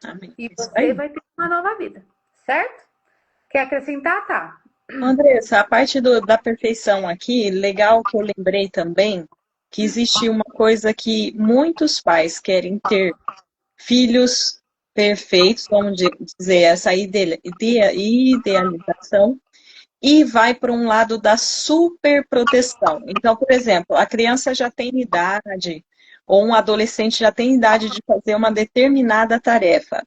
Speaker 2: amém.
Speaker 1: E
Speaker 2: Isso
Speaker 1: você
Speaker 2: aí.
Speaker 1: vai ter uma nova vida, certo? Quer acrescentar? Tá.
Speaker 2: Andressa, a parte da perfeição aqui, legal que eu lembrei também que existe uma coisa que muitos pais querem ter filhos perfeitos, vamos dizer, essa idealização, e vai para um lado da superproteção. Então, por exemplo, a criança já tem idade, ou um adolescente já tem idade de fazer uma determinada tarefa.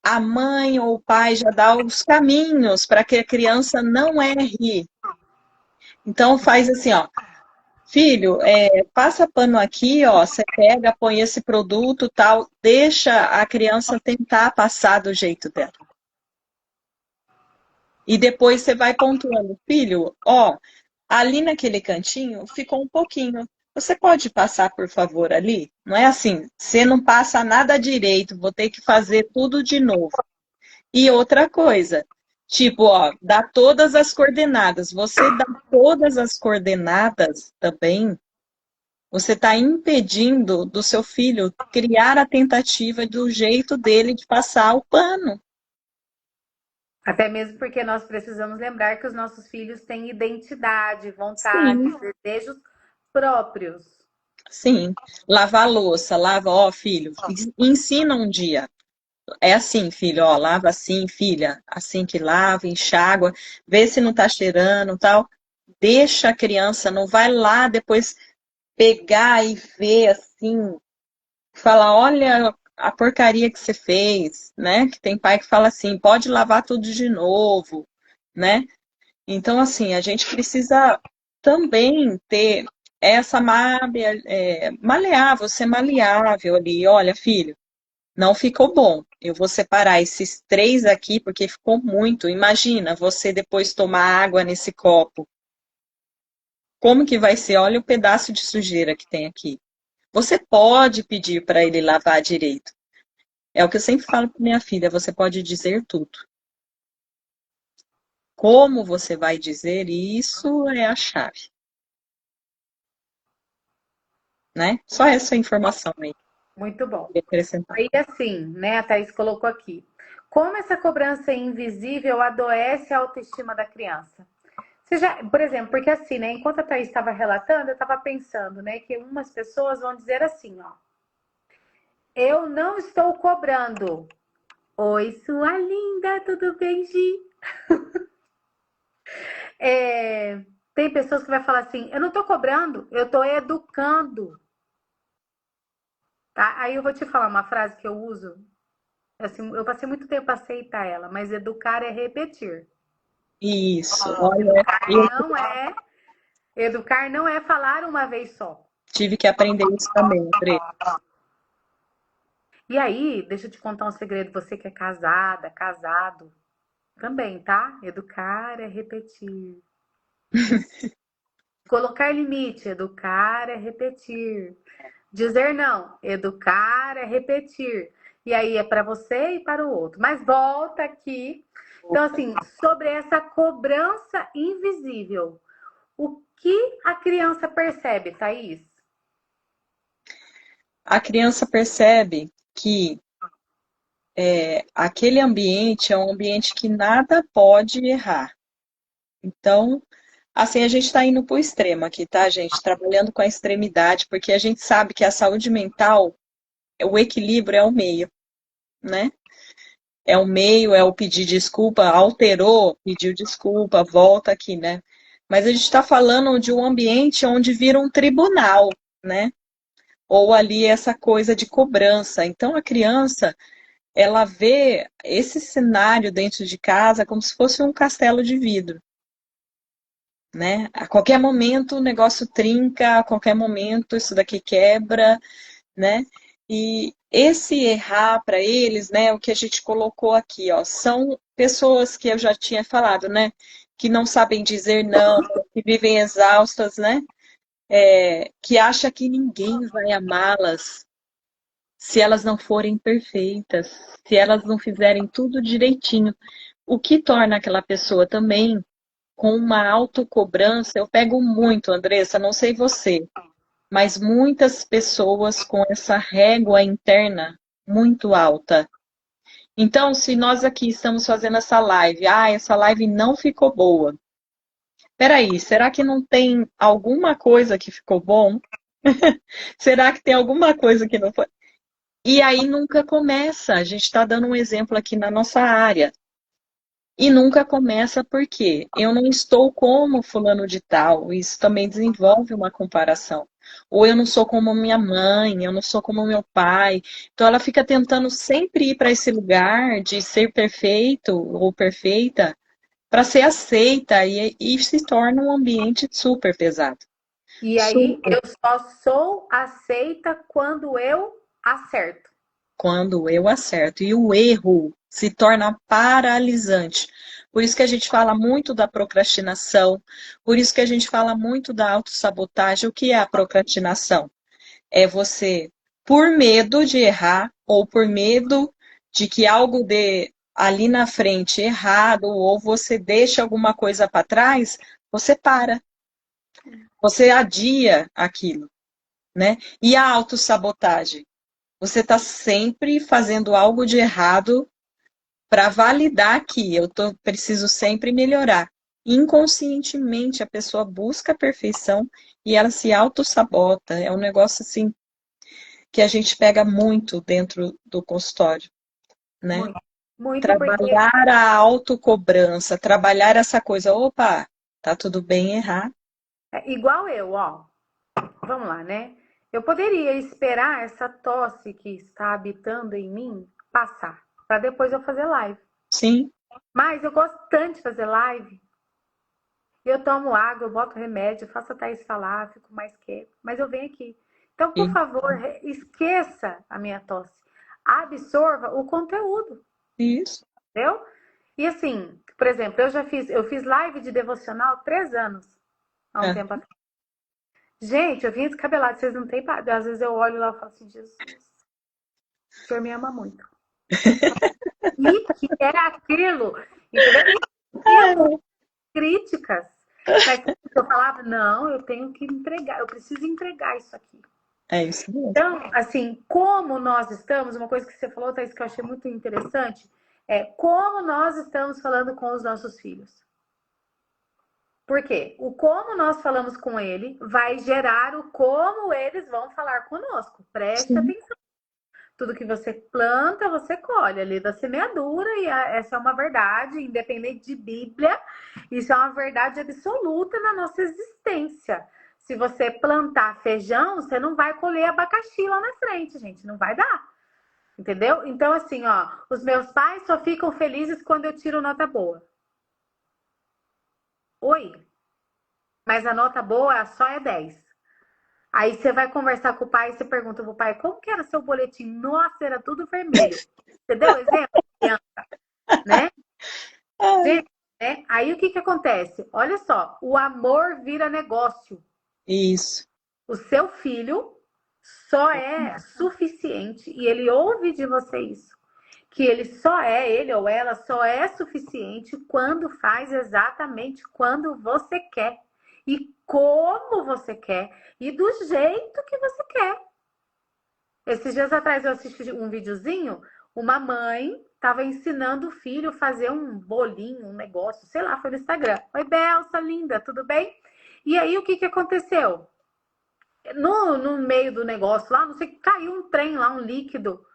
Speaker 2: A mãe ou o pai já dá os caminhos para que a criança não erre. Então faz assim, ó, filho, passa pano aqui, ó, você pega, põe esse produto, tal, deixa a criança tentar passar do jeito dela. E depois você vai pontuando, filho, ó, ali naquele cantinho ficou um pouquinho. Você pode passar, por favor, ali? Não é assim, você não passa nada direito, vou ter que fazer tudo de novo. E outra coisa, tipo, ó, dá todas as coordenadas. Você dá todas as coordenadas também, você está impedindo do seu filho criar a tentativa do jeito dele de passar o pano.
Speaker 1: Até mesmo porque nós precisamos lembrar que os nossos filhos têm identidade, vontades,
Speaker 2: Sim,
Speaker 1: desejos próprios.
Speaker 2: sim. Lavar a louça, lava, ó, filho, ensina um dia. É assim, filho, ó, lava assim, filha, assim que lava, enxágua, vê se não tá cheirando, tal. Deixa a criança, não vai lá depois pegar e ver assim, falar, olha a porcaria que você fez, né? Que tem pai que fala assim, pode lavar tudo de novo, né? Então, assim, a gente precisa também ter essa maleável, ser maleável ali. Olha, filho, não ficou bom. Eu vou separar esses três aqui porque ficou muito. Imagina você depois tomar água nesse copo. Como que vai ser? Olha o pedaço de sujeira que tem aqui. Você pode pedir para ele lavar direito. É o que eu sempre falo para minha filha, você pode dizer tudo. Como você vai dizer isso é a chave, né? Só essa informação aí,
Speaker 1: Muito bom.
Speaker 2: queria acrescentar.
Speaker 1: Aí assim, né, a Thaís colocou aqui. Como essa cobrança invisível adoece a autoestima da criança? Você já, por exemplo, porque assim, né, enquanto a Thaís estava relatando, eu estava pensando, né, que umas pessoas vão dizer assim, ó, eu não estou cobrando. Oi, sua linda, tudo bem, Gi? É, tem pessoas que vai falar assim, eu não estou cobrando, eu estou educando. Tá? Aí eu vou te falar uma frase que eu uso. Assim, eu passei muito tempo a aceitar ela, mas educar é repetir.
Speaker 2: Isso,
Speaker 1: Ó,
Speaker 2: olha, eu
Speaker 1: educar não é falar uma vez só.
Speaker 2: tive que aprender isso também, André.
Speaker 1: E aí, deixa eu te contar um segredo, você que é casada, casado, também, tá? Educar é repetir. Colocar limite, educar é repetir. Dizer não, educar é repetir. E aí é para você e para o outro. Mas volta aqui. Então, assim, sobre essa cobrança invisível, o que a criança percebe, Thaís?
Speaker 2: A criança percebe que aquele ambiente é um ambiente que nada pode errar. Então, assim, a gente está indo para o extremo aqui, tá, gente? Trabalhando com a extremidade, porque a gente sabe que a saúde mental, o equilíbrio é o meio, né? É o meio, é o pedir desculpa, alterou, pediu desculpa, volta aqui, né? Mas a gente está falando de um ambiente onde vira um tribunal, né? Ou ali essa coisa de cobrança. Então a criança, ela vê esse cenário dentro de casa como se fosse um castelo de vidro, né? A qualquer momento o negócio trinca, a qualquer momento isso daqui quebra, né? E esse errar para eles, né, o que a gente colocou aqui, ó, são pessoas que eu já tinha falado, né, que não sabem dizer não, que vivem exaustas, né, que acha que ninguém vai amá-las se elas não forem perfeitas, se elas não fizerem tudo direitinho, o que torna aquela pessoa também com uma autocobrança. Eu pego muito, Andressa, não sei você, mas muitas pessoas com essa régua interna muito alta. Então, se nós aqui estamos fazendo essa live, essa live não ficou boa. Peraí, será que não tem alguma coisa que ficou bom? Será que tem alguma coisa que não foi? E aí nunca começa. A gente está dando um exemplo aqui na nossa área. E nunca começa porque eu não estou como fulano de tal. Isso também desenvolve uma comparação. Ou eu não sou como minha mãe, eu não sou como meu pai. Então ela fica tentando sempre ir para esse lugar de ser perfeito ou perfeita para ser aceita e se torna um ambiente super pesado.
Speaker 1: E aí,
Speaker 2: Super.
Speaker 1: eu só sou aceita quando eu acerto.
Speaker 2: Quando eu acerto. E o erro se torna paralisante. Por isso que a gente fala muito da procrastinação, por isso que a gente fala muito da autossabotagem. O que é a procrastinação? É você, por medo de errar, ou por medo de que algo dê ali na frente errado, ou você deixa alguma coisa para trás, você para, você adia aquilo, né? E a autossabotagem? Você está sempre fazendo algo de errado para validar que preciso sempre melhorar. Inconscientemente, a pessoa busca a perfeição e ela se auto-sabota. É um negócio assim que a gente pega muito dentro do consultório, né?
Speaker 1: Muito, muito porque
Speaker 2: Trabalhar a autocobrança, trabalhar essa coisa, opa, tá tudo bem errar.
Speaker 1: é igual eu, ó. Vamos lá, né? Eu poderia esperar essa tosse que está habitando em mim passar, para depois eu fazer live.
Speaker 2: Sim,
Speaker 1: Mas eu gosto tanto de fazer live. Eu tomo água, eu boto remédio, faço a Thaís falar, fico mais quieto. Mas eu venho aqui. Então, por favor, esqueça a minha tosse. Absorva o conteúdo,
Speaker 2: isso.
Speaker 1: entendeu? E assim, por exemplo, eu fiz live de devocional 3 anos, há um
Speaker 2: É.
Speaker 1: tempo atrás. Gente, eu vim descabelado, vocês não têm. Às vezes eu olho lá e falo assim, Jesus, o Senhor me ama muito. E que é aquilo, entendeu? E eu críticas. Mas eu falava, não, eu tenho que entregar, eu preciso entregar isso aqui.
Speaker 2: É isso mesmo.
Speaker 1: Então, assim, como nós estamos, uma coisa que você falou, Thaís, que eu achei muito interessante, é como nós estamos falando com os nossos filhos. Por quê? O como nós falamos com ele vai gerar o como eles vão falar conosco. Preste atenção. Tudo que você planta, você colhe. A lei da semeadura, e essa é uma verdade, independente de Bíblia, isso é uma verdade absoluta na nossa existência. Se você plantar feijão, você não vai colher abacaxi lá na frente, gente. Não vai dar. Entendeu? Então, assim, ó, os meus pais só ficam felizes quando eu tiro nota boa. Oi? Mas a nota boa só é 10. Aí você vai conversar com o pai e você pergunta pro pai, como que era seu boletim? Nossa, era tudo vermelho. Você deu exemplo, criança, né? Gente, né? Aí o que acontece? Olha só, o amor vira negócio.
Speaker 2: Isso.
Speaker 1: O seu filho só é suficiente, e ele ouve de você isso, que ele ou ela só é suficiente quando faz exatamente quando você quer. E como você quer. E do jeito que você quer. Esses dias atrás eu assisti um videozinho. Uma mãe estava ensinando o filho a fazer um bolinho, um negócio. Sei lá, foi no Instagram. Oi, Belsa, linda, tudo bem? E aí, o que aconteceu? No meio do negócio lá, não sei, caiu um trem lá, um líquido.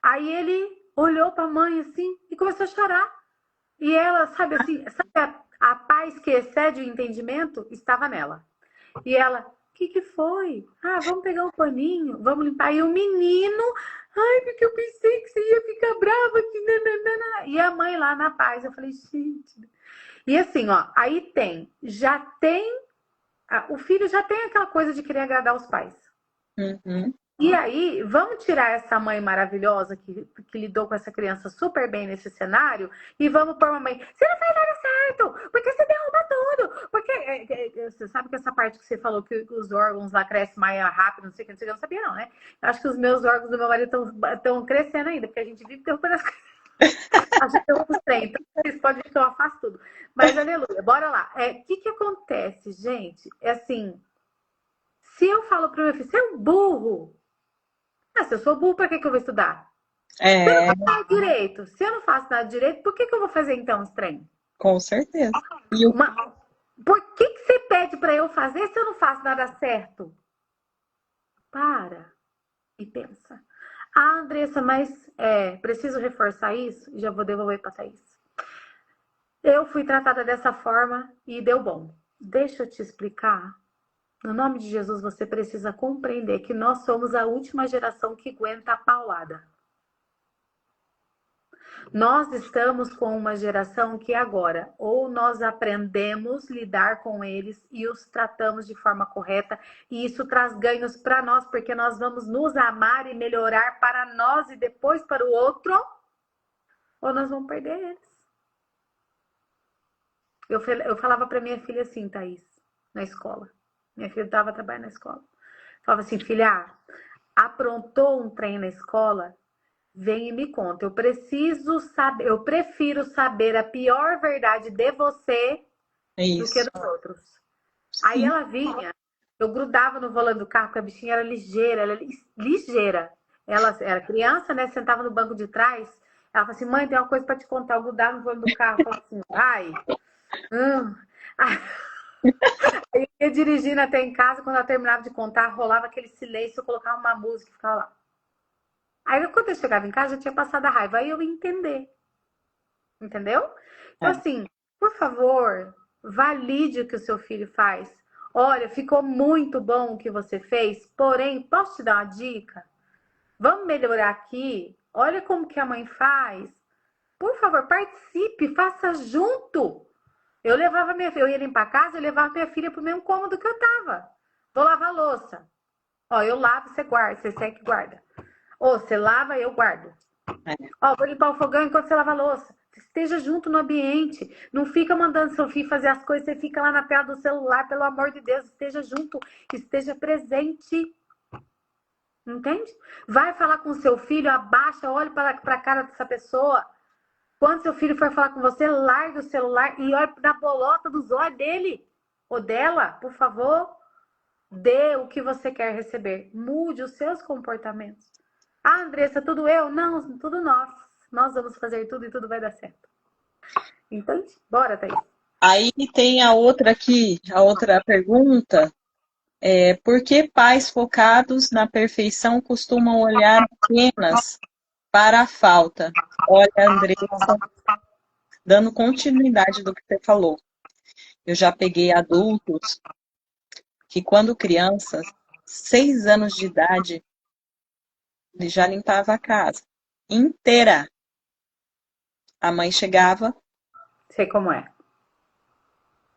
Speaker 1: Aí ele olhou para a mãe assim e começou a chorar. E ela, sabe assim, sabe a paz que excede o entendimento estava nela. E ela, o que foi? Ah, vamos pegar um paninho, vamos limpar. E o menino, ai, porque eu pensei que você ia ficar brava. Que nananana. E a mãe lá na paz, eu falei, gente. E assim, ó, aí o filho já tem aquela coisa de querer agradar os pais.
Speaker 2: Uhum.
Speaker 1: E aí, vamos tirar essa mãe maravilhosa que lidou com essa criança super bem nesse cenário e vamos pôr uma mãe, você não faz nada certo, porque você derruba tudo, porque você sabe que essa parte que você falou que os órgãos lá crescem mais rápido, não sei o que, eu não sabia não, né? Eu acho que os meus órgãos do meu marido estão crescendo ainda, porque a gente vive derrubando as coisas. A gente derruba os trem, então vocês podem ver que eu afasto tudo. Mas, aleluia, bora lá. O que acontece, gente? É assim, se eu falo pro meu filho, você é um burro. Se eu sou burro, para que eu vou estudar? Se eu não faço nada direito, se eu não faço nada direito, por que eu vou fazer então esse trem?
Speaker 2: Com certeza.
Speaker 1: Por que você pede para eu fazer se eu não faço nada certo? Para e pensa. Ah, Andressa, mas preciso reforçar isso? E já vou devolver para a Thaís. Eu fui tratada dessa forma e deu bom. Deixa eu te explicar. No nome de Jesus, você precisa compreender que nós somos a última geração que aguenta a paulada. Nós estamos com uma geração que agora, ou nós aprendemos a lidar com eles e os tratamos de forma correta, e isso traz ganhos para nós, porque nós vamos nos amar e melhorar para nós e depois para o outro, ou nós vamos perder eles. Eu falava para minha filha assim, Thaís, na escola. Minha filha estava trabalhando na escola. Falava assim, filha, aprontou um trem na escola? Vem e me conta. Eu prefiro saber a pior verdade de você do que dos outros. Sim. Aí ela vinha, eu grudava no volante do carro, porque a bichinha era ligeira. Ela era criança, né? Sentava no banco de trás. Ela falou assim, mãe, tem uma coisa para te contar. Eu grudava no volante do carro. Falava assim, ai. Aí eu ia dirigindo até em casa, quando ela terminava de contar, rolava aquele silêncio, eu colocava uma música e ficava lá. Aí, quando eu chegava em casa, já tinha passado a raiva. Aí eu ia entender. Entendeu? Então, assim, por favor, valide o que o seu filho faz. Olha, ficou muito bom o que você fez, porém, posso te dar uma dica? Vamos melhorar aqui? Olha como que a mãe faz. Por favor, participe, faça junto. Eu ia limpar a casa, eu levava minha filha pro mesmo cômodo que eu tava. Vou lavar a louça. Ó, eu lavo, você guarda, você seca e guarda. Ou você lava, eu guardo. Ó, vou limpar o fogão enquanto você lava a louça. Esteja junto no ambiente. Não fica mandando seu filho fazer as coisas, você fica lá na tela do celular, pelo amor de Deus. Esteja junto, esteja presente. Entende? Vai falar com seu filho, abaixa, olhe para a cara dessa pessoa. Quando seu filho for falar com você, largue o celular e olhe na bolota dos olhos dele ou dela, por favor. Dê o que você quer receber. Mude os seus comportamentos. Ah, Andressa, tudo eu? Não, tudo nós. Nós vamos fazer tudo e tudo vai dar certo. Entende? Bora, Thaís.
Speaker 2: Aí tem a outra aqui, a outra pergunta. Por que pais focados na perfeição costumam olhar apenas para a falta? Olha, Andressa, dando continuidade do que você falou. Eu já peguei adultos que, quando crianças, 6 anos de idade, ele já limpava a casa inteira. A mãe chegava,
Speaker 1: Sei como é.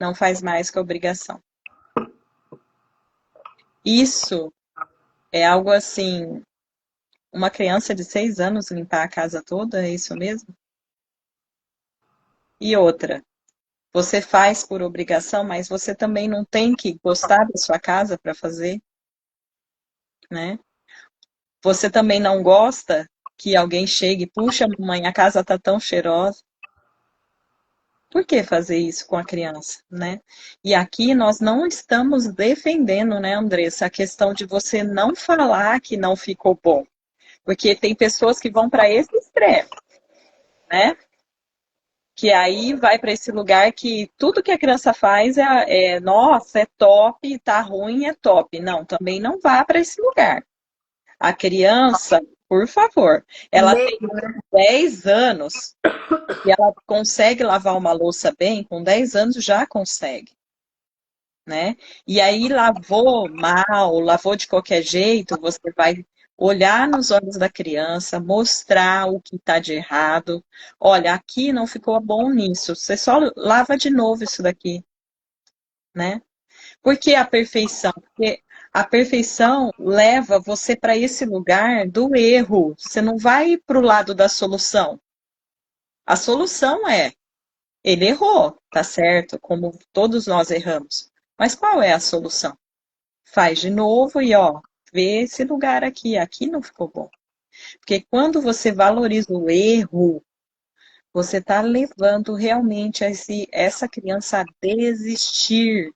Speaker 2: não faz mais que obrigação. Isso é algo assim, uma criança de 6 anos limpar a casa toda, é isso mesmo? E outra, você faz por obrigação, mas você também não tem que gostar da sua casa para fazer, né? Você também não gosta que alguém chegue, puxa, mamãe, a casa tá tão cheirosa. Por que fazer isso com a criança, né? E aqui nós não estamos defendendo, né, Andressa, a questão de você não falar que não ficou bom. Porque tem pessoas que vão para esse extremo, né? Que aí vai para esse lugar que tudo que a criança faz nossa, é top, tá ruim, é top. Não, também não vá para esse lugar. A criança, por favor, ela tem 10 anos e ela consegue lavar uma louça bem, com 10 anos já consegue, né? E aí lavou mal, lavou de qualquer jeito, você vai olhar nos olhos da criança, mostrar o que está de errado. Olha, aqui não ficou bom nisso, você só lava de novo isso daqui, né? Por que a perfeição? Porque a perfeição leva você para esse lugar do erro. Você não vai para o lado da solução. A solução é, ele errou, tá certo, como todos nós erramos. Mas qual é a solução? Faz de novo e ó, vê esse lugar aqui, aqui não ficou bom. Porque quando você valoriza o erro, você está levando realmente essa criança a desistir,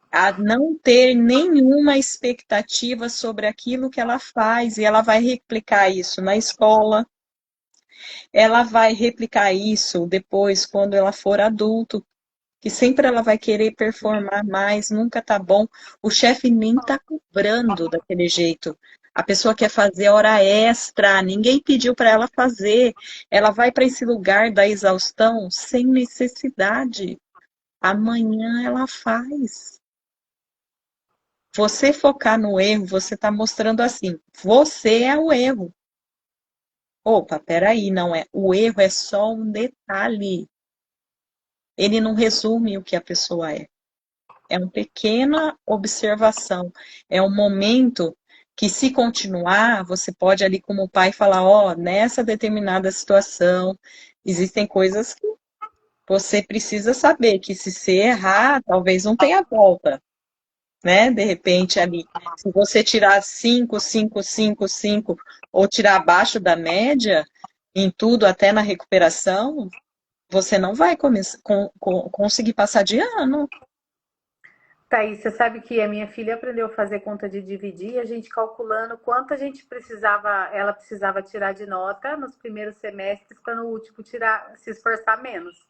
Speaker 2: a não ter nenhuma expectativa sobre aquilo que ela faz, e ela vai replicar isso na escola, ela vai replicar isso depois quando ela for adulto, que sempre ela vai querer performar mais, nunca tá bom. O chefe nem tá cobrando daquele jeito. A pessoa quer fazer hora extra, ninguém pediu para ela fazer. Ela vai para esse lugar da exaustão sem necessidade. Amanhã ela faz. Você focar no erro, você está mostrando assim, você é o erro. Opa, peraí, não é. O erro é só um detalhe. Ele não resume o que a pessoa é. É uma pequena observação. É um momento que, se continuar, você pode ali como pai falar, ó, nessa determinada situação, existem coisas que você precisa saber, que se você errar, talvez não tenha volta, né? De repente ali, se você tirar 5, 5, 5, 5, ou tirar abaixo da média, em tudo, até na recuperação, você não vai conseguir passar de ano.
Speaker 1: Thaís, você sabe que a minha filha aprendeu a fazer conta de dividir, a gente calculando quanto a gente precisava, ela precisava tirar de nota nos primeiros semestres para no último tirar, se esforçar menos.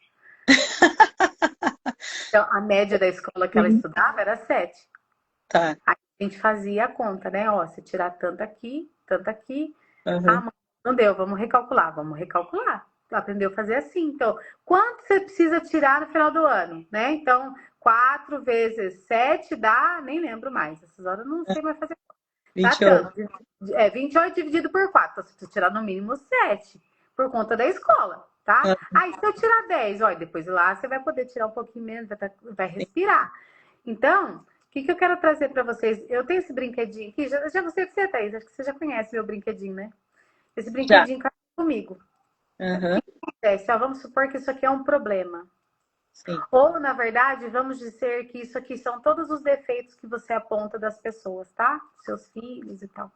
Speaker 1: Então, a média da escola que ela
Speaker 2: Sim.
Speaker 1: estudava era 7.
Speaker 2: Tá.
Speaker 1: Aí a gente fazia a conta, né? Ó, se tirar tanto aqui, tanto aqui. Ah,
Speaker 2: Uhum.
Speaker 1: mãe, não deu, vamos recalcular, vamos recalcular. Aprendeu a fazer assim. Então, quanto você precisa tirar no final do ano, né? Então, 4 vezes 7 dá, nem lembro mais. Essas horas eu não sei mais fazer. Dá
Speaker 2: 28.
Speaker 1: tanto. 28 dividido por 4. Então, você precisa tirar no mínimo 7 por conta da escola, tá? Aí, se eu tirar 10, olha, depois lá você vai poder tirar um pouquinho menos, vai respirar. Então, o que eu quero trazer para vocês? Eu tenho esse brinquedinho aqui, já gostei de você, Thaís, acho que você já conhece meu brinquedinho, né? Esse
Speaker 2: Já.
Speaker 1: brinquedinho caminha comigo. O
Speaker 2: Uhum.
Speaker 1: que acontece? Ó, vamos supor que isso aqui é um problema.
Speaker 2: Sim.
Speaker 1: Ou, na verdade, vamos dizer que isso aqui são todos os defeitos que você aponta das pessoas, tá? Seus filhos e tal.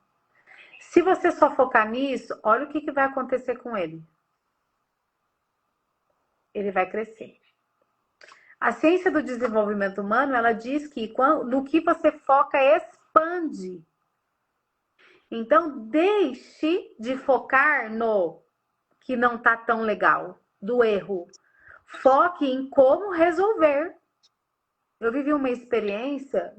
Speaker 1: Se você só focar nisso, olha o que vai acontecer com ele. ele vai crescer. A ciência do desenvolvimento humano, ela diz que no que você foca, expande. Então, deixe de focar no que não tá tão legal, do erro. Foque em como resolver. Eu vivi uma experiência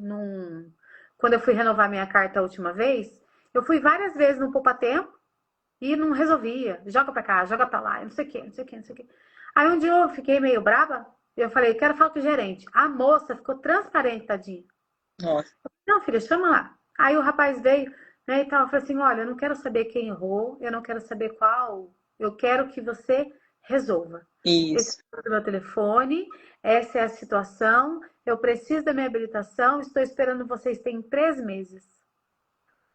Speaker 1: quando eu fui renovar minha carta a última vez, eu fui várias vezes no Poupa Tempo e não resolvia. Joga pra cá, joga pra lá, não sei o quê, não sei o quê, não sei o quê. Aí um dia eu fiquei meio brava, eu falei, quero falar com o gerente. A moça ficou transparente, tadinha.
Speaker 2: Nossa.
Speaker 1: Não, filha, chama lá. Aí o rapaz veio, né, e tal, eu falei assim, olha, eu não quero saber quem errou, eu não quero saber qual, eu quero que você resolva. Esse
Speaker 2: Isso.
Speaker 1: é o meu telefone, essa é a situação, eu preciso da minha habilitação, estou esperando vocês tem 3 meses.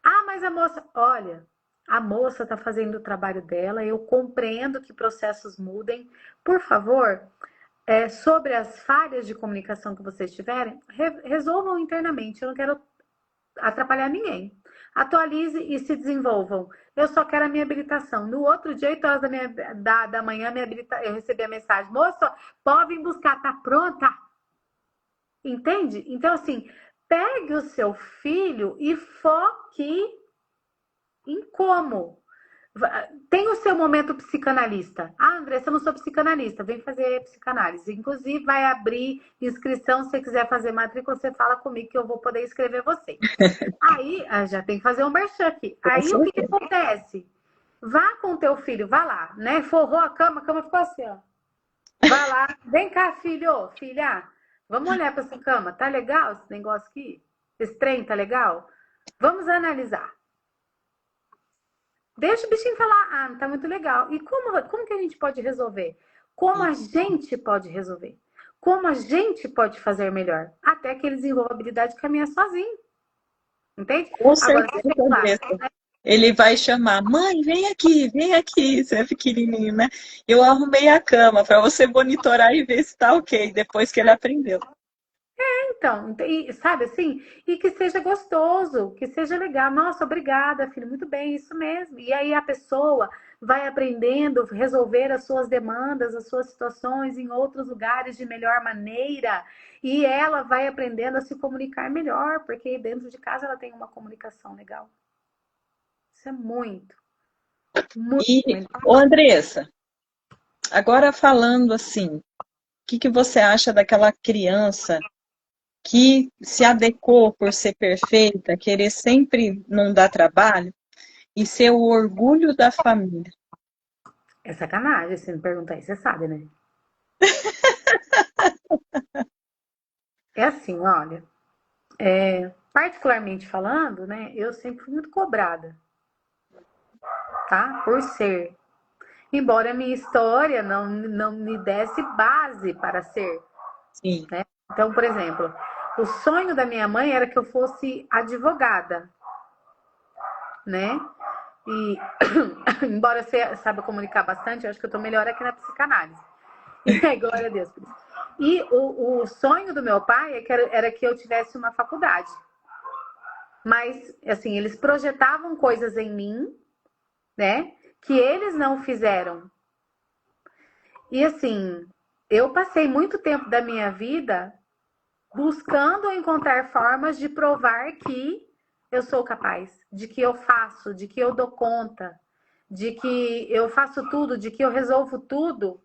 Speaker 1: Ah, mas a moça, olha, a moça está fazendo o trabalho dela, eu compreendo que processos mudem. Por favor, sobre as falhas de comunicação que vocês tiverem, resolvam internamente. Eu não quero atrapalhar ninguém. Atualize e se desenvolvam. Eu só quero a minha habilitação. No outro dia, 8 horas da manhã, eu recebi a mensagem: moça, pode vir buscar, tá pronta? Entende? Então, assim, pegue o seu filho e foque em como. Tem o seu momento psicanalista. Ah, Andressa, eu não sou psicanalista, vem fazer psicanálise. Inclusive, vai abrir inscrição, se você quiser fazer matrícula, você fala comigo que eu vou poder escrever você. Aí, já tem que fazer um merchan aqui. Aí, o que acontece? Vá com o teu filho, vá lá, né? Forrou a cama ficou assim, ó. Vá lá, vem cá, filho, filha, vamos olhar para essa cama. Tá legal esse negócio aqui? Esse trem tá legal? Vamos analisar. Deixa o bichinho falar, ah, não tá muito legal. E como que a gente pode resolver? Como a gente pode resolver? Como a gente pode fazer melhor? Até que ele desenvolva a habilidade de caminhar sozinho. Entende?
Speaker 2: Com
Speaker 1: Agora,
Speaker 2: certeza. Ele vai chamar, mãe, vem aqui, você é pequenininho, né? Eu arrumei a cama para você monitorar e ver se tá ok, depois que ele aprendeu.
Speaker 1: Então, sabe assim? E que seja gostoso, que seja legal. Nossa, obrigada, filho, muito bem, isso mesmo. E aí a pessoa vai aprendendo a resolver as suas demandas, as suas situações em outros lugares de melhor maneira. E ela vai aprendendo a se comunicar melhor, porque dentro de casa ela tem uma comunicação legal. Isso é muito, muito melhor.
Speaker 2: Ô Andressa, agora falando assim, o que você acha daquela criança que se adequou por ser perfeita, querer sempre não dar trabalho e ser o orgulho da família?
Speaker 1: É sacanagem se me perguntar isso, você sabe, né? É assim, olha, particularmente falando, né, eu sempre fui muito cobrada, tá? Por ser. Embora a minha história não me desse base para ser,
Speaker 2: Sim.
Speaker 1: né? Então, por exemplo, o sonho da minha mãe era que eu fosse advogada, né? E, embora você saiba comunicar bastante, eu acho que eu tô melhor aqui na psicanálise. Glória a Deus por isso. E o sonho do meu pai era que eu tivesse uma faculdade. Mas, assim, eles projetavam coisas em mim, né? Que eles não fizeram. E, assim, eu passei muito tempo da minha vida buscando encontrar formas de provar que eu sou capaz, de que eu faço, de que eu dou conta, de que eu faço tudo, de que eu resolvo tudo.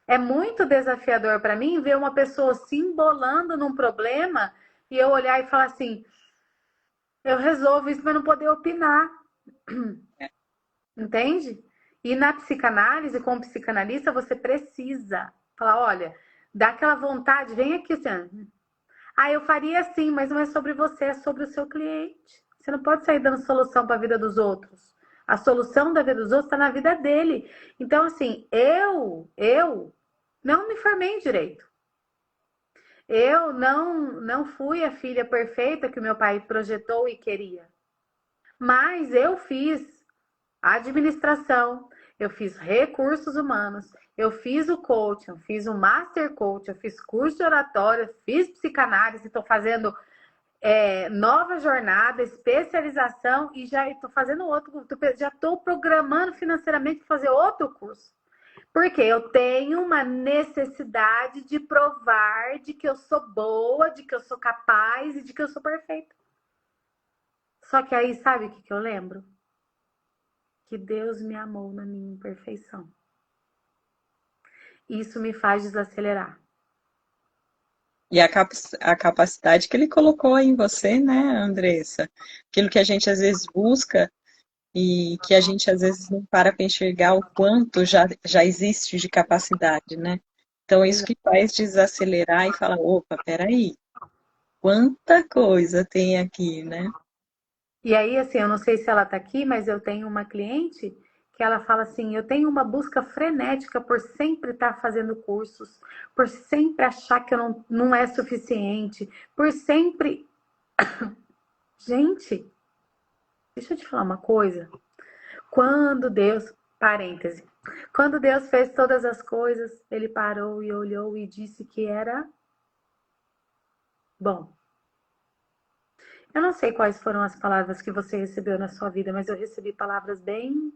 Speaker 1: É muito desafiador para mim ver uma pessoa se embolando num problema e eu olhar e falar assim, eu resolvo isso, mas não poder opinar. Entende? E na psicanálise, como psicanalista, você precisa falar, olha, dá aquela vontade, vem aqui, assim, ah, eu faria assim, mas não é sobre você, é sobre o seu cliente. Você não pode sair dando solução para a vida dos outros. A solução da vida dos outros está na vida dele. Então, assim, eu não me formei em direito. Eu não fui a filha perfeita que o meu pai projetou e queria. Mas eu fiz administração, eu fiz recursos humanos, eu fiz o coaching, eu fiz o master coach, eu fiz curso de oratória, fiz psicanálise, estou fazendo nova jornada, especialização e já estou fazendo outro, já estou programando financeiramente para fazer outro curso. Porque eu tenho uma necessidade de provar de que eu sou boa, de que eu sou capaz e de que eu sou perfeita. Só que aí, sabe o que eu lembro? Que Deus me amou na minha imperfeição. Isso me faz desacelerar.
Speaker 2: E a capacidade que ele colocou em você, né, Andressa? Aquilo que a gente às vezes busca e que a gente às vezes não para enxergar o quanto já existe de capacidade, né? Então, isso que faz desacelerar e falar, opa, peraí, quanta coisa tem aqui, né?
Speaker 1: E aí, assim, eu não sei se ela tá aqui, mas eu tenho uma cliente que ela fala assim: eu tenho uma busca frenética por sempre estar fazendo cursos, por sempre achar que eu não é suficiente, por sempre. Gente, deixa eu te falar uma coisa. Quando Deus, parêntese, quando Deus fez todas as coisas, ele parou e olhou e disse que era bom. Eu não sei quais foram as palavras que você recebeu na sua vida, mas eu recebi palavras bem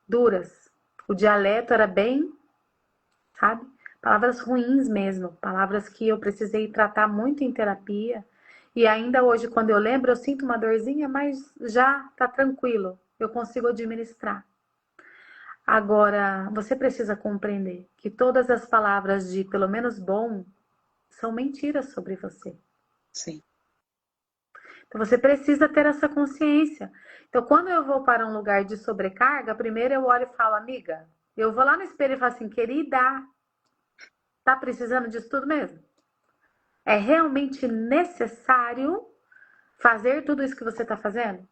Speaker 1: duras. O dialeto era bem, sabe? Palavras ruins mesmo, palavras que eu precisei tratar muito em terapia. E ainda hoje, quando eu lembro, eu sinto uma dorzinha, mas já tá tranquilo. Eu consigo administrar. Agora, você precisa compreender que todas as palavras de pelo menos bom são mentiras sobre você.
Speaker 2: Sim.
Speaker 1: Então, você precisa ter essa consciência. Então, quando eu vou para um lugar de sobrecarga, primeiro eu olho e falo, amiga, eu vou lá no espelho e falo assim, querida, tá precisando disso tudo mesmo? É realmente necessário fazer tudo isso que você está fazendo?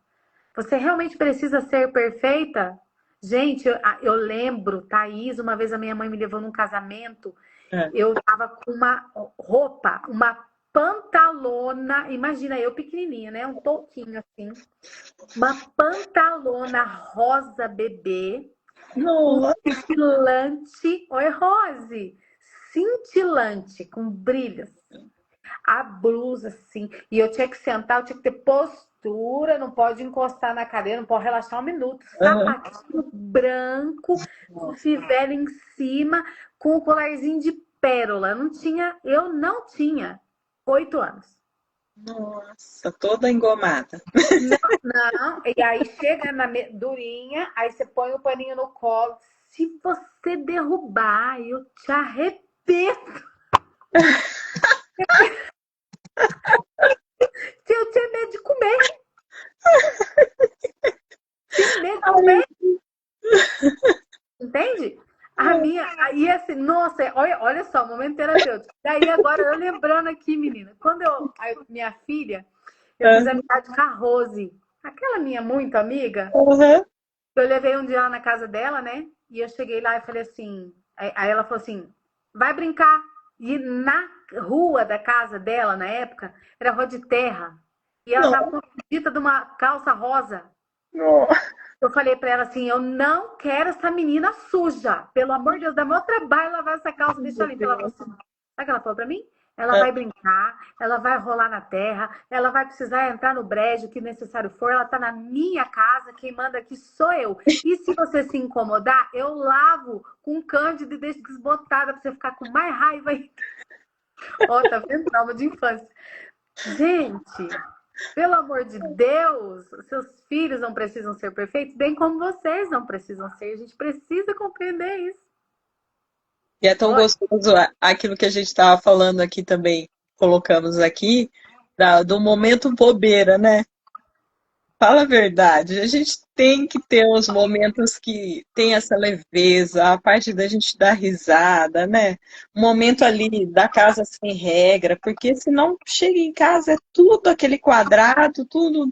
Speaker 1: Você realmente precisa ser perfeita? Gente, eu lembro, Thaís, uma vez a minha mãe me levou num casamento,
Speaker 2: É.
Speaker 1: eu tava com uma roupa, uma pantalona, imagina eu pequenininha, né? Um touquinho assim, uma pantalona rosa bebê, com
Speaker 2: Nossa,
Speaker 1: cintilante, oi Rose, cintilante, com brilhos. A blusa, assim, e eu tinha que sentar, eu tinha que ter postura, não pode encostar na cadeira, não pode relaxar um minuto.
Speaker 2: aham.
Speaker 1: Sapatinho branco, com
Speaker 2: Nossa,
Speaker 1: fivela em cima, com o colarzinho de pérola. Eu não tinha 8 anos.
Speaker 2: nossa, toda engomada.
Speaker 1: Não, não. E aí chega na durinha, aí você põe o paninho no colo. Se você derrubar, eu te arrepeto. Se eu tinha medo de comer, tinha medo de
Speaker 2: Ai,
Speaker 1: comer. Entende? A minha, aí assim, nossa, olha só, momento terapêutico. Daí agora eu lembrando aqui, menina, quando minha filha, eu fiz
Speaker 2: aham,
Speaker 1: amizade com a Rose, aquela minha muito amiga,
Speaker 2: aham.
Speaker 1: eu levei um dia lá na casa dela, né? E eu cheguei lá e falei assim, aí ela falou assim, vai brincar. E na rua da casa dela, na época, era rua de terra. E ela tava
Speaker 2: Nossa,
Speaker 1: com uma de uma calça rosa.
Speaker 2: nossa.
Speaker 1: Eu falei pra ela assim, eu não quero essa menina suja. Pelo amor de Deus, dá meu trabalho lavar essa calça, deixa
Speaker 2: Meu
Speaker 1: limpa. Ela falou
Speaker 2: Deus.
Speaker 1: assim, sabe o que ela falou pra mim? Ela
Speaker 2: Ah,
Speaker 1: vai brincar, ela vai rolar na terra, ela vai precisar entrar no brejo, o que necessário for. Ela tá na minha casa, quem manda aqui sou eu. E se você se incomodar, eu lavo com cândido e deixo desbotada pra você ficar com mais raiva ainda. Ó, tá vendo? Trauma de infância. Gente, pelo amor de Deus, seus filhos não precisam ser perfeitos, bem como vocês não precisam ser. A gente precisa compreender isso.
Speaker 2: e é tão
Speaker 1: Olha,
Speaker 2: gostoso aquilo que a gente estava falando aqui também, colocamos aqui, do momento bobeira, né? Fala a verdade, a gente tem que ter os momentos que tem essa leveza, a parte da gente dar risada, né? Um momento ali da casa sem regra, porque senão chega em casa é tudo aquele quadrado, tudo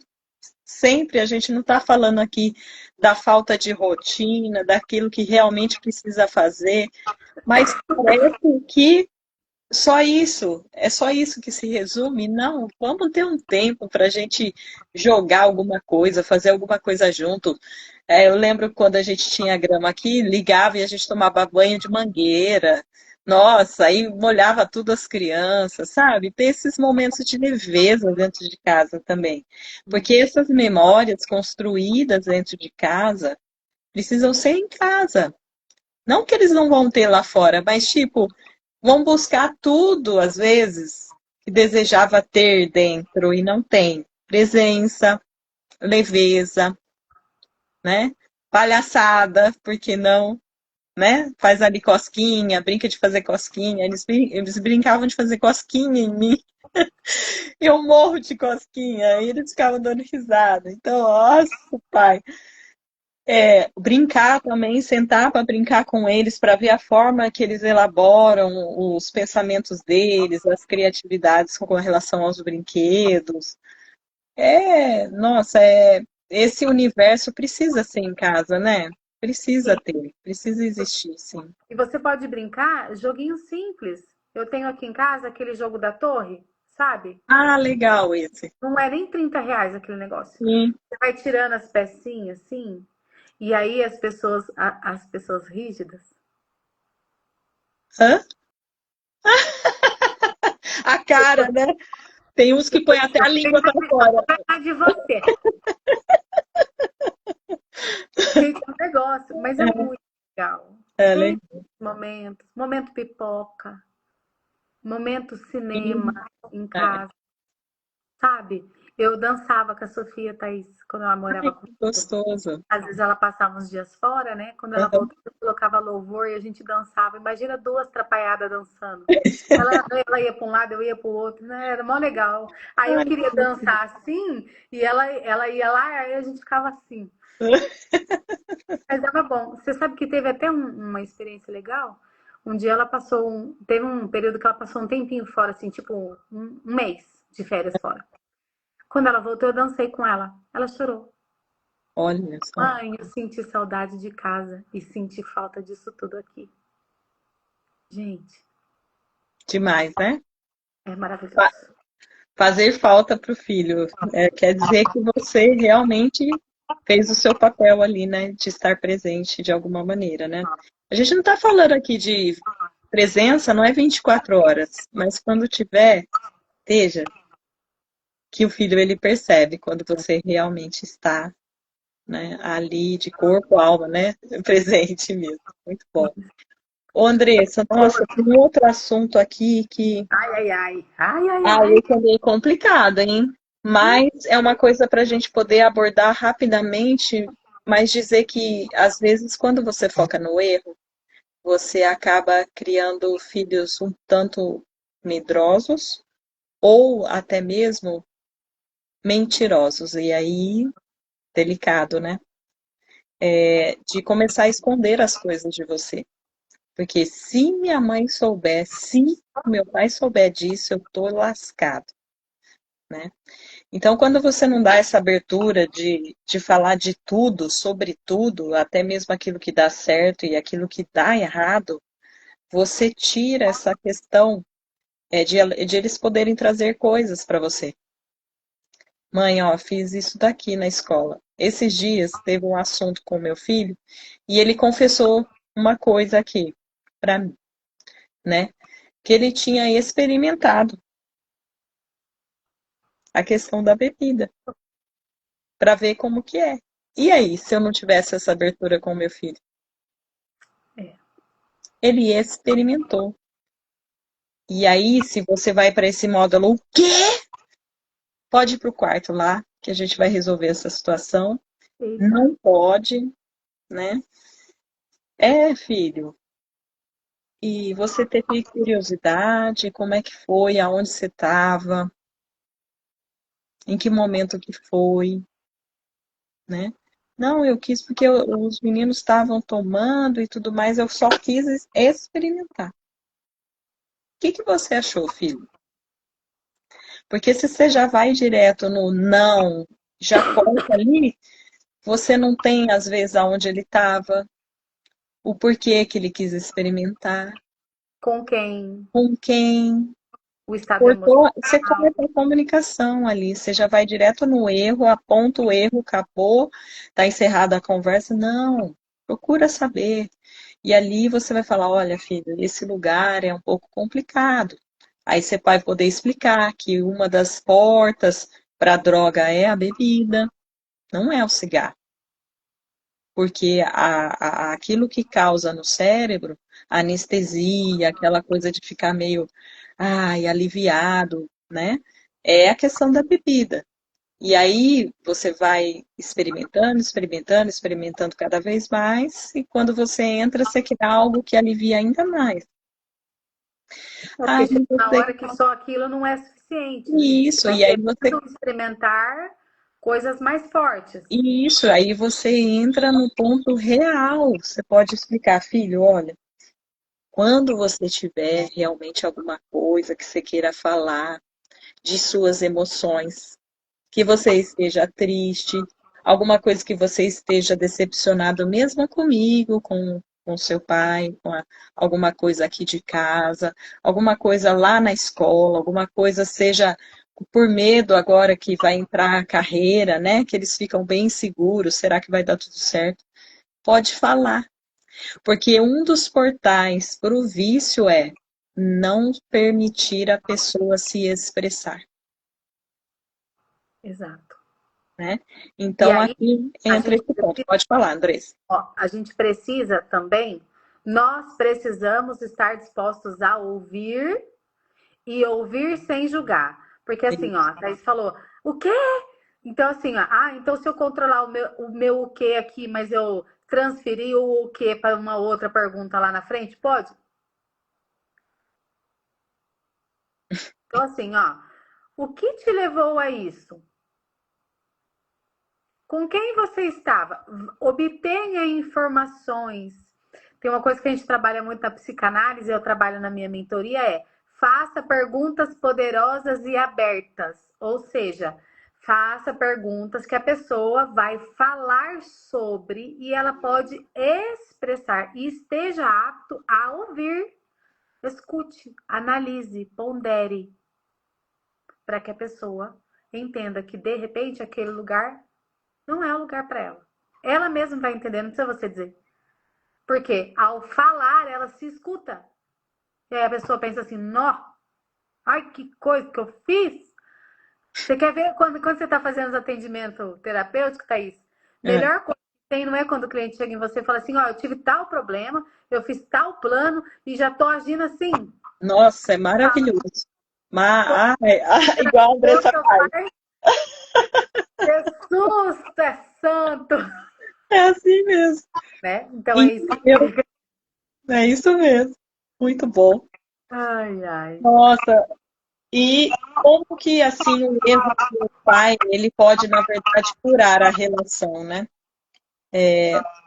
Speaker 2: sempre. A gente não está falando aqui da falta de rotina, daquilo que realmente precisa fazer, mas parece que é só isso que se resume? Não, vamos ter um tempo para a gente jogar alguma coisa, fazer alguma coisa junto. Eu lembro quando a gente tinha grama aqui, ligava e a gente tomava banho de mangueira. Nossa, aí molhava tudo as crianças, sabe? Ter esses momentos de leveza dentro de casa também. Porque essas memórias construídas dentro de casa precisam ser em casa. Não que eles não vão ter lá fora, mas tipo, vão buscar tudo, às vezes, que desejava ter dentro e não tem. Presença, leveza, né? Palhaçada, por que não? Né? Faz ali cosquinha, brinca de fazer cosquinha. Eles brincavam de fazer cosquinha em mim. Eu morro de cosquinha. E eles ficavam dando risada. Então, nossa, pai. Brincar também, sentar para brincar com eles, para ver a forma que eles elaboram os pensamentos deles, as criatividades com relação aos brinquedos. Nossa, esse universo precisa ser em casa, né? Precisa ter, precisa existir, sim.
Speaker 1: E você pode brincar joguinho simples. Eu tenho aqui em casa aquele jogo da torre, sabe?
Speaker 2: Ah, legal esse.
Speaker 1: Não é nem R$ 30 aquele negócio.
Speaker 2: Sim.
Speaker 1: Você vai tirando as pecinhas, assim, e aí as pessoas rígidas.
Speaker 2: Hã? A cara, né? Tem uns que põem até a língua para fora.
Speaker 1: De você. Gente, é um negócio, mas é muito legal.
Speaker 2: Legal.
Speaker 1: Momento pipoca, momento cinema em casa, sabe? Eu dançava com a Sofia Thaís quando ela morava
Speaker 2: Ai, que
Speaker 1: comigo.
Speaker 2: gostoso.
Speaker 1: Às vezes ela passava uns dias fora, né? Quando ela voltava, eu colocava louvor e a gente dançava. Imagina duas atrapalhadas dançando. Ela ia para um lado, eu ia para o outro, né? Era mó legal. Aí eu
Speaker 2: Ai,
Speaker 1: queria dançar assim e ela ia lá, aí a gente ficava assim. Mas era bom. Você sabe que teve até uma experiência legal? Um dia ela passou, teve um período que ela passou um tempinho fora, assim, tipo um mês de férias fora. Quando ela voltou, eu dancei com ela. Ela chorou.
Speaker 2: olha só.
Speaker 1: Mãe, eu senti saudade de casa e senti falta disso tudo aqui. Gente,
Speaker 2: Demais, né?
Speaker 1: é maravilhoso.
Speaker 2: Fazer falta para o filho. Quer dizer que você realmente fez o seu papel ali, né? De estar presente de alguma maneira, né? A gente não está falando aqui de presença, não é 24 horas, mas quando tiver, esteja, que o filho ele percebe quando você realmente está, né, ali de corpo, alma, né? Presente mesmo. Muito bom. Ô, Andressa, nossa, tem um outro assunto aqui que
Speaker 1: Ai, ai, ai. Ai, ai, ai.
Speaker 2: esse é meio complicado, hein? Mas é uma coisa para a gente poder abordar rapidamente, mas dizer que, às vezes, quando você foca no erro, você acaba criando filhos um tanto medrosos ou até mesmo mentirosos. E aí, delicado, né? De começar a esconder as coisas de você. Porque se minha mãe souber, se meu pai souber disso, eu tô lascado, né? Então, quando você não dá essa abertura de falar de tudo, sobre tudo, até mesmo aquilo que dá certo e aquilo que dá errado, você tira essa questão de eles poderem trazer coisas para você. Mãe, ó, fiz isso daqui na escola. Esses dias teve um assunto com meu filho e ele confessou uma coisa aqui para mim, né? Que ele tinha experimentado a questão da bebida para ver como que é. E aí, se eu não tivesse essa abertura com meu filho?
Speaker 1: É.
Speaker 2: Ele experimentou. E aí, se você vai para esse módulo, o quê? Pode ir para o quarto lá, que a gente vai resolver essa situação.
Speaker 1: Eita.
Speaker 2: Não pode, né? Filho. E você teve curiosidade, como é que foi, aonde você estava, em que momento que foi, né? Não, eu quis porque os meninos estavam tomando e tudo mais, eu só quis experimentar. O que você achou, filho? Porque se você já vai direto no não, já corta ali, você não tem, às vezes, aonde ele estava, o porquê que ele quis experimentar,
Speaker 1: Com quem?
Speaker 2: com quem.
Speaker 1: O estado
Speaker 2: Cortou, você
Speaker 1: emocional.
Speaker 2: corta a comunicação ali, você já vai direto no erro, aponta o erro, acabou, está encerrada a conversa. Não, procura saber. E ali você vai falar, olha, filho, esse lugar é um pouco complicado. Aí você vai poder explicar que uma das portas para a droga é a bebida, não é o cigarro. porque aquilo que causa no cérebro, a anestesia, aquela coisa de ficar meio, ai, aliviado, né? É a questão da bebida. E aí você vai experimentando, experimentando, experimentando cada vez mais, e quando você entra, você quer algo que alivia ainda mais.
Speaker 1: É porque
Speaker 2: Ai,
Speaker 1: chega uma
Speaker 2: você...
Speaker 1: hora que só aquilo não é suficiente, né?
Speaker 2: Isso, e
Speaker 1: Você
Speaker 2: aí você
Speaker 1: precisa experimentar coisas mais fortes.
Speaker 2: Isso, aí você entra no ponto real. Você pode explicar, filho, olha, quando você tiver realmente alguma coisa que você queira falar de suas emoções, que você esteja triste, alguma coisa que você esteja decepcionado, mesmo comigo, com seu pai, alguma coisa aqui de casa, alguma coisa lá na escola, alguma coisa seja por medo agora que vai entrar a carreira, né? Que eles ficam bem inseguros, será que vai dar tudo certo? Pode falar, porque um dos portais para o vício é não permitir a pessoa se expressar,
Speaker 1: Exato.
Speaker 2: né?
Speaker 1: E
Speaker 2: Então
Speaker 1: aí,
Speaker 2: aqui
Speaker 1: a
Speaker 2: entra
Speaker 1: gente
Speaker 2: esse ponto.
Speaker 1: precisa,
Speaker 2: Pode falar, Andressa.
Speaker 1: ó, a gente precisa também, nós precisamos estar dispostos a ouvir e ouvir sem julgar. Porque assim, ó, a Thaís falou, o quê? Então, assim, ó, então se eu controlar o meu o quê aqui, mas eu transferir o quê para uma outra pergunta lá na frente, pode? Então, assim, ó, o que te levou a isso? Com quem você estava? Obtenha informações. Tem uma coisa que a gente trabalha muito na psicanálise, eu trabalho na minha mentoria, faça perguntas poderosas e abertas. Ou seja, faça perguntas que a pessoa vai falar sobre e ela pode expressar e esteja apto a ouvir. Escute, analise, pondere, para que a pessoa entenda que de repente aquele lugar não é o lugar para ela. Ela mesma vai entender, não precisa você dizer. Porque ao falar, ela se escuta. E aí a pessoa pensa assim, nó, ai que coisa que eu fiz. Você quer ver quando você está fazendo os atendimentos terapêuticos, Thaís?
Speaker 2: É.
Speaker 1: Melhor coisa que tem não é quando o cliente chega em você e fala assim, ó, eu tive tal problema, eu fiz tal plano e já tô agindo assim.
Speaker 2: Nossa, é maravilhoso. Igual a
Speaker 1: Deus
Speaker 2: Andressa
Speaker 1: seu
Speaker 2: faz.
Speaker 1: pai, Jesus é santo,
Speaker 2: É assim mesmo.
Speaker 1: né? Então é isso que
Speaker 2: Entendeu?
Speaker 1: fica.
Speaker 2: É isso mesmo. Muito bom.
Speaker 1: Ai, ai.
Speaker 2: Nossa, e como que assim o erro do pai, ele pode, na verdade, curar a relação, né?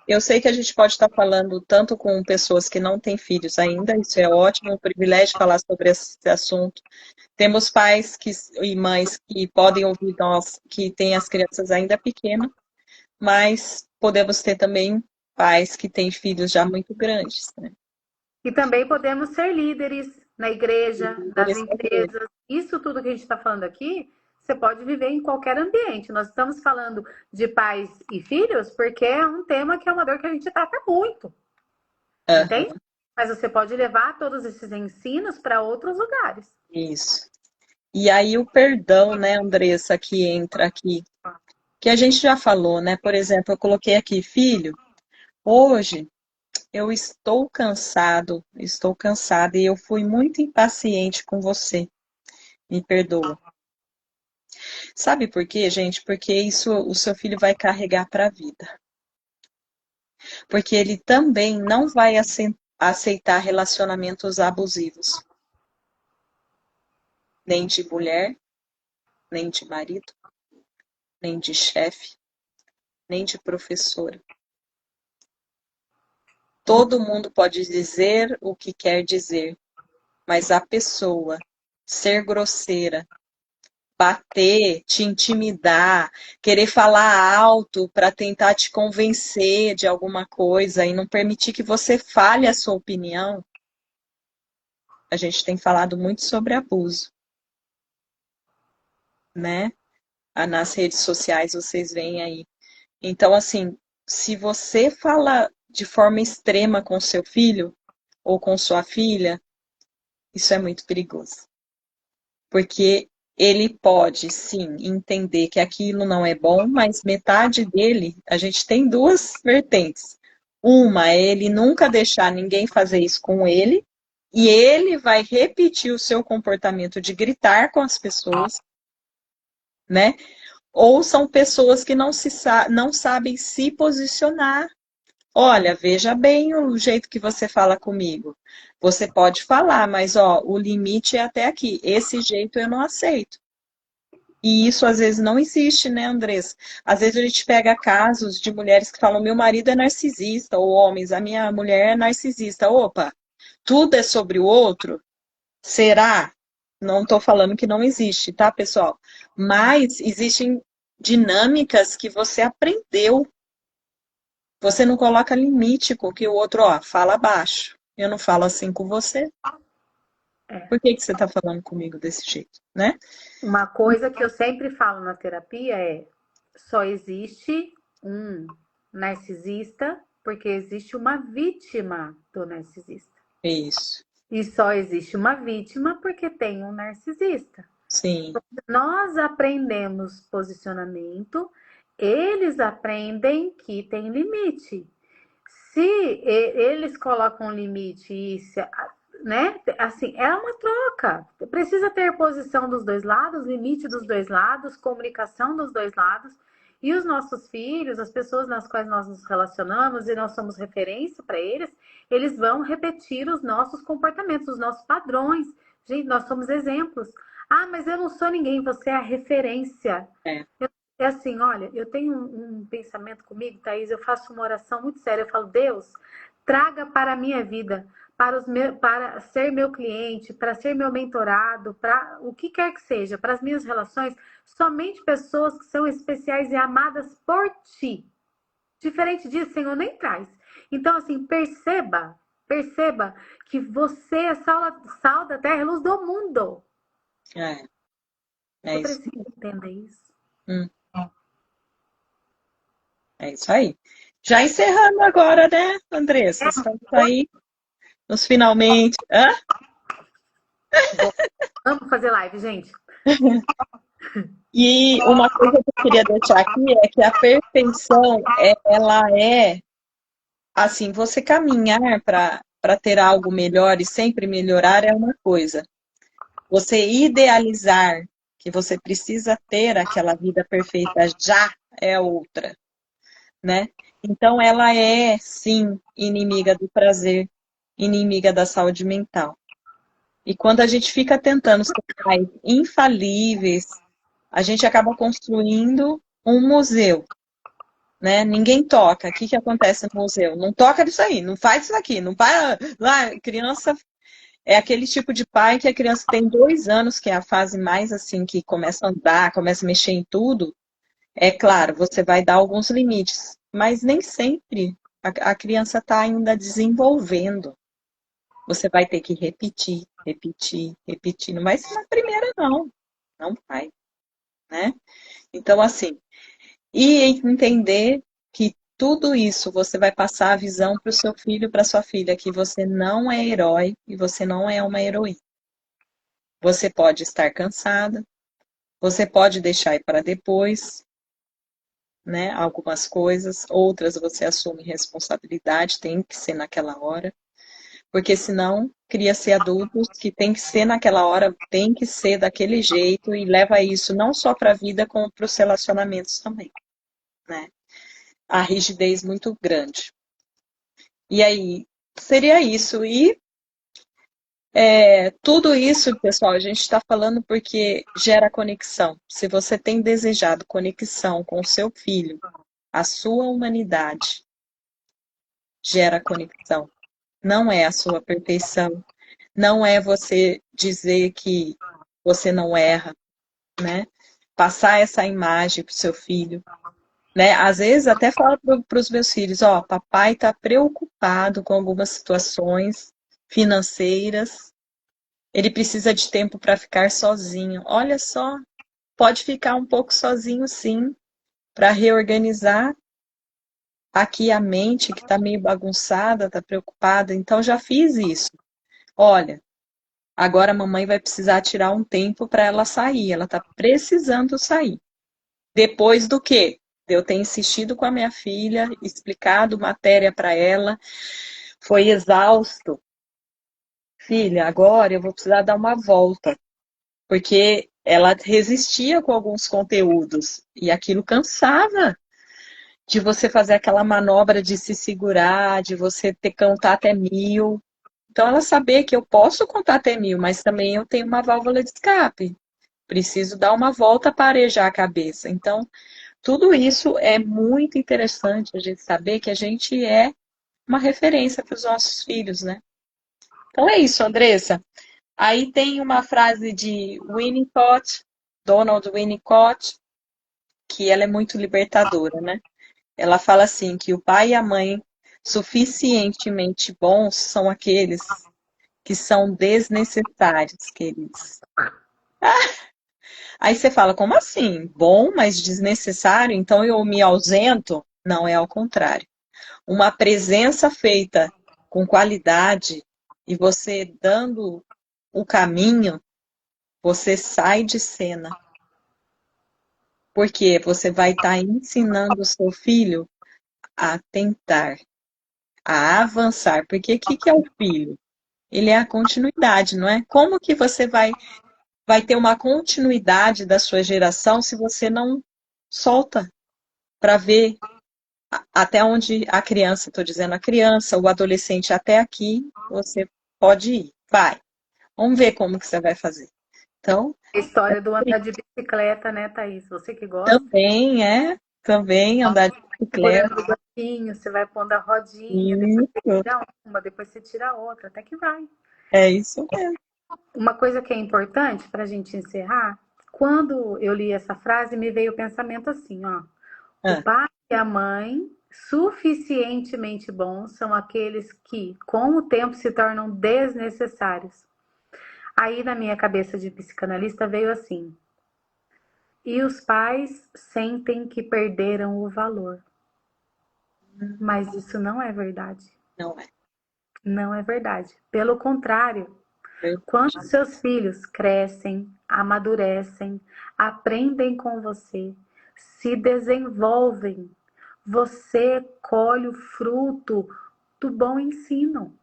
Speaker 2: Eu sei que a gente pode estar falando tanto com pessoas que não têm filhos ainda, isso é ótimo, um privilégio falar sobre esse assunto. Temos pais e mães que podem ouvir nós, que têm as crianças ainda pequenas, mas podemos ter também pais que têm filhos já muito grandes, né?
Speaker 1: E também podemos ser líderes na igreja, nas
Speaker 2: Interessante.
Speaker 1: empresas. Isso tudo que a gente está falando aqui, você pode viver em qualquer ambiente. Nós estamos falando de pais e filhos porque é um tema que é uma dor que a gente trata muito, entende?
Speaker 2: Aham,
Speaker 1: Mas você pode levar todos esses ensinos para outros lugares.
Speaker 2: isso. E aí o perdão, né, Andressa, que entra aqui, que a gente já falou, né? Por exemplo, eu coloquei aqui, filho, hoje eu estou cansada e eu fui muito impaciente com você. Me perdoa. Sabe por quê, gente? Porque isso o seu filho vai carregar para a vida. Porque ele também não vai aceitar relacionamentos abusivos, nem de mulher, nem de marido, nem de chefe, nem de professora. Todo mundo pode dizer o que quer dizer, mas a pessoa ser grosseira, bater, te intimidar, querer falar alto para tentar te convencer de alguma coisa e não permitir que você fale a sua opinião, a gente tem falado muito sobre abuso, né? Nas redes sociais vocês veem aí. Então, assim, se você fala de forma extrema com seu filho ou com sua filha, isso é muito perigoso. Porque ele pode, sim, entender que aquilo não é bom, mas metade dele, a gente tem duas vertentes. Uma é ele nunca deixar ninguém fazer isso com ele, e ele vai repetir o seu comportamento de gritar com as pessoas, né? Ou são pessoas que não sabem se posicionar. Olha, veja bem o jeito que você fala comigo. Você pode falar, mas ó, o limite é até aqui. Esse jeito eu não aceito. E isso às vezes não existe, né, Andressa? Às vezes a gente pega casos de mulheres que falam: meu marido é narcisista, ou homens, a minha mulher é narcisista. Opa, tudo é sobre o outro? Será? Não estou falando que não existe, tá, pessoal? Mas existem dinâmicas que você aprendeu. Você não coloca limite com que o outro, ó, fala baixo. Eu não falo assim com você.
Speaker 1: É.
Speaker 2: Por que que você está falando comigo desse jeito, né?
Speaker 1: Uma coisa que eu sempre falo na terapia é: só existe um narcisista porque existe uma vítima do narcisista.
Speaker 2: Isso.
Speaker 1: E só existe uma vítima porque tem um narcisista.
Speaker 2: Sim,
Speaker 1: Nós aprendemos posicionamento, eles aprendem que tem limite. Se eles colocam limite e se, né? Assim, é uma troca. Precisa ter posição dos dois lados, limite dos dois lados, comunicação dos dois lados. E os nossos filhos, as pessoas nas quais nós nos relacionamos e nós somos referência para eles, eles vão repetir os nossos comportamentos, os nossos padrões. Gente, nós somos exemplos. Ah, mas eu não sou ninguém, você é a referência.
Speaker 2: é.
Speaker 1: É assim, olha, eu tenho um pensamento comigo, Thaís, eu faço uma oração muito séria, eu falo: Deus, traga para a minha vida, para ser meu cliente, para ser meu mentorado, para o que quer que seja, para as minhas relações, somente pessoas que são especiais e amadas por ti. Diferente disso, Senhor, nem traz. Então, assim, perceba que você é sal da terra, luz do mundo.
Speaker 2: É, é
Speaker 1: Eu
Speaker 2: isso.
Speaker 1: preciso entender isso.
Speaker 2: Hum, é isso aí. Já encerrando agora, né, Andressa? Estamos aí nos finalmente. Hã?
Speaker 1: Vamos fazer live, gente.
Speaker 2: E uma coisa que eu queria deixar aqui é que a perfeição, ela é, assim, você caminhar para ter algo melhor e sempre melhorar é uma coisa. Você idealizar que você precisa ter aquela vida perfeita já é outra, né? Então ela é, sim, inimiga do prazer, inimiga da saúde mental. E quando a gente fica tentando ser pais infalíveis, a gente acaba construindo um museu, né? Ninguém toca. O que que acontece no museu? Não toca disso aí, não faz isso aqui, não para lá, criança é aquele tipo de pai que a criança tem 2 anos, que é a fase mais assim, que começa a andar, começa a mexer em tudo. É claro, você vai dar alguns limites, mas nem sempre a criança está ainda desenvolvendo. Você vai ter que repetir, repetir, repetir. Não vai ser na primeira, não. Não vai, né? Então, assim, e entender que tudo isso você vai passar a visão para o seu filho, para sua filha, que você não é herói e você não é uma heroína. Você pode estar cansada, você pode deixar ir para depois, né? Algumas coisas, outras você assume responsabilidade, tem que ser naquela hora, porque senão cria-se adultos que tem que ser naquela hora, tem que ser daquele jeito e leva isso não só para a vida, como para os relacionamentos também, né? A rigidez muito grande. E aí, seria isso. E tudo isso, pessoal, a gente está falando porque gera conexão. Se você tem desejado conexão com o seu filho, a sua humanidade gera conexão. Não é a sua perfeição. Não é você dizer que você não erra, né? Passar essa imagem para o seu filho, né? Às vezes até falo para os meus filhos: ó, papai está preocupado com algumas situações financeiras, ele precisa de tempo para ficar sozinho. Olha só, pode ficar um pouco sozinho, sim, para reorganizar aqui a mente que está meio bagunçada, está preocupada. Então já fiz isso. Olha, Agora a mamãe vai precisar tirar um tempo para ela sair. Ela está precisando sair. Depois do quê? Eu ter insistido com a minha filha, explicado matéria para ela, foi exausto. Filha, agora eu vou precisar dar uma volta, porque ela resistia com alguns conteúdos e aquilo cansava de você fazer aquela manobra de se segurar, de você ter que contar até 1000. Então ela saber que eu posso contar até 1000, mas também eu tenho uma válvula de escape. Preciso dar uma volta para arejar a cabeça. Então, tudo isso é muito interessante a gente saber que a gente é uma referência para os nossos filhos, né? Então é isso, Andressa. Aí tem uma frase de Winnicott, Donald Winnicott, que ela é muito libertadora, né? Ela fala assim, que o pai e a mãe suficientemente bons são aqueles que são desnecessários, queridos. Aí você fala, como assim? Bom, mas desnecessário? Então eu me ausento? Não, é ao contrário. Uma presença feita com qualidade e você dando o caminho, você sai de cena. Porque você vai estar ensinando o seu filho a tentar, a avançar. Porque o que é o filho? Ele é a continuidade, não é? Como que você vai ter uma continuidade da sua geração se você não solta para ver até onde a criança, estou dizendo a criança, o adolescente até aqui, você pode ir. Vai. Vamos ver como que você vai fazer. Então,
Speaker 1: A história do andar de bicicleta, né, Thaís? Você que gosta.
Speaker 2: também andar de
Speaker 1: Segurando
Speaker 2: bicicleta.
Speaker 1: o banquinho, você vai pondo a rodinha, depois você
Speaker 2: Isso,
Speaker 1: tira uma, depois você tira outra, até que vai.
Speaker 2: é isso mesmo.
Speaker 1: Uma coisa que é importante para a gente encerrar, quando eu li essa frase, me veio o pensamento assim, ó. O
Speaker 2: Ah,
Speaker 1: pai e a mãe, suficientemente bons, são aqueles que, com o tempo, se tornam desnecessários. Aí, na minha cabeça de psicanalista, veio assim: e os pais sentem que perderam o valor. Mas isso não é verdade.
Speaker 2: não é
Speaker 1: Não é verdade. Pelo contrário, quando
Speaker 2: verdade.
Speaker 1: seus filhos crescem, amadurecem, aprendem com você, se desenvolvem, você colhe o fruto do bom ensino.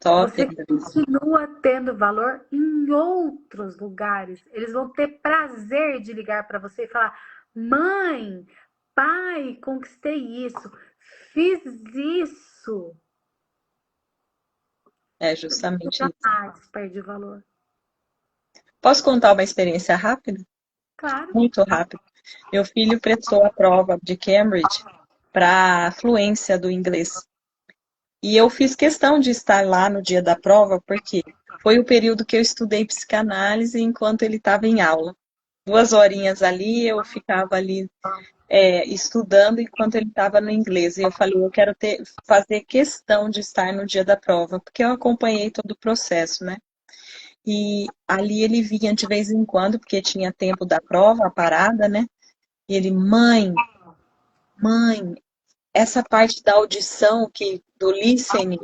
Speaker 2: Top,
Speaker 1: Você
Speaker 2: Andressa.
Speaker 1: continua tendo valor em outros lugares. Eles vão ter prazer de ligar para você e falar: mãe, pai, conquistei isso, fiz isso.
Speaker 2: É
Speaker 1: Você
Speaker 2: justamente isso.
Speaker 1: jamais perde valor.
Speaker 2: Posso contar uma experiência rápida?
Speaker 1: Claro.
Speaker 2: Muito rápida. Meu filho prestou a prova de Cambridge para a fluência do inglês. E eu fiz questão de estar lá no dia da prova, porque foi o período que eu estudei psicanálise enquanto ele estava em aula. 2 horinhas ali, eu ficava ali estudando enquanto ele estava no inglês. E eu falei, eu quero fazer questão de estar no dia da prova, porque eu acompanhei todo o processo, né? E ali ele vinha de vez em quando, porque tinha tempo da prova, a parada, né? E ele, mãe, essa parte da audição do listening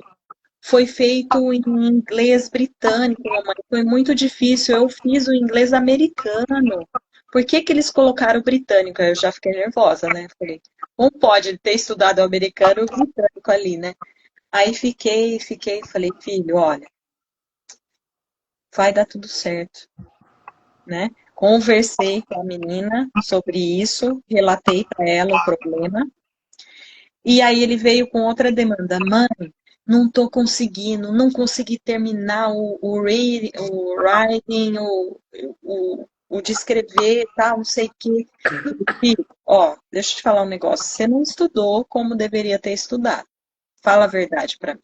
Speaker 2: foi feito em inglês britânico, mamãe. Foi muito difícil. Eu fiz o inglês americano. Por que que eles colocaram o britânico? Aí eu já fiquei nervosa, né? Falei, como pode ele ter estudado o americano e o britânico ali, né? Aí falei, filho, olha, vai dar tudo certo, né? Conversei com a menina sobre isso, relatei para ela o problema. E aí ele veio com outra demanda. Mãe, não estou conseguindo, não consegui terminar o writing, o de escrever, tal, não sei o quê. Filho, ó, deixa eu te falar um negócio. Você não estudou como deveria ter estudado. Fala a verdade para mim.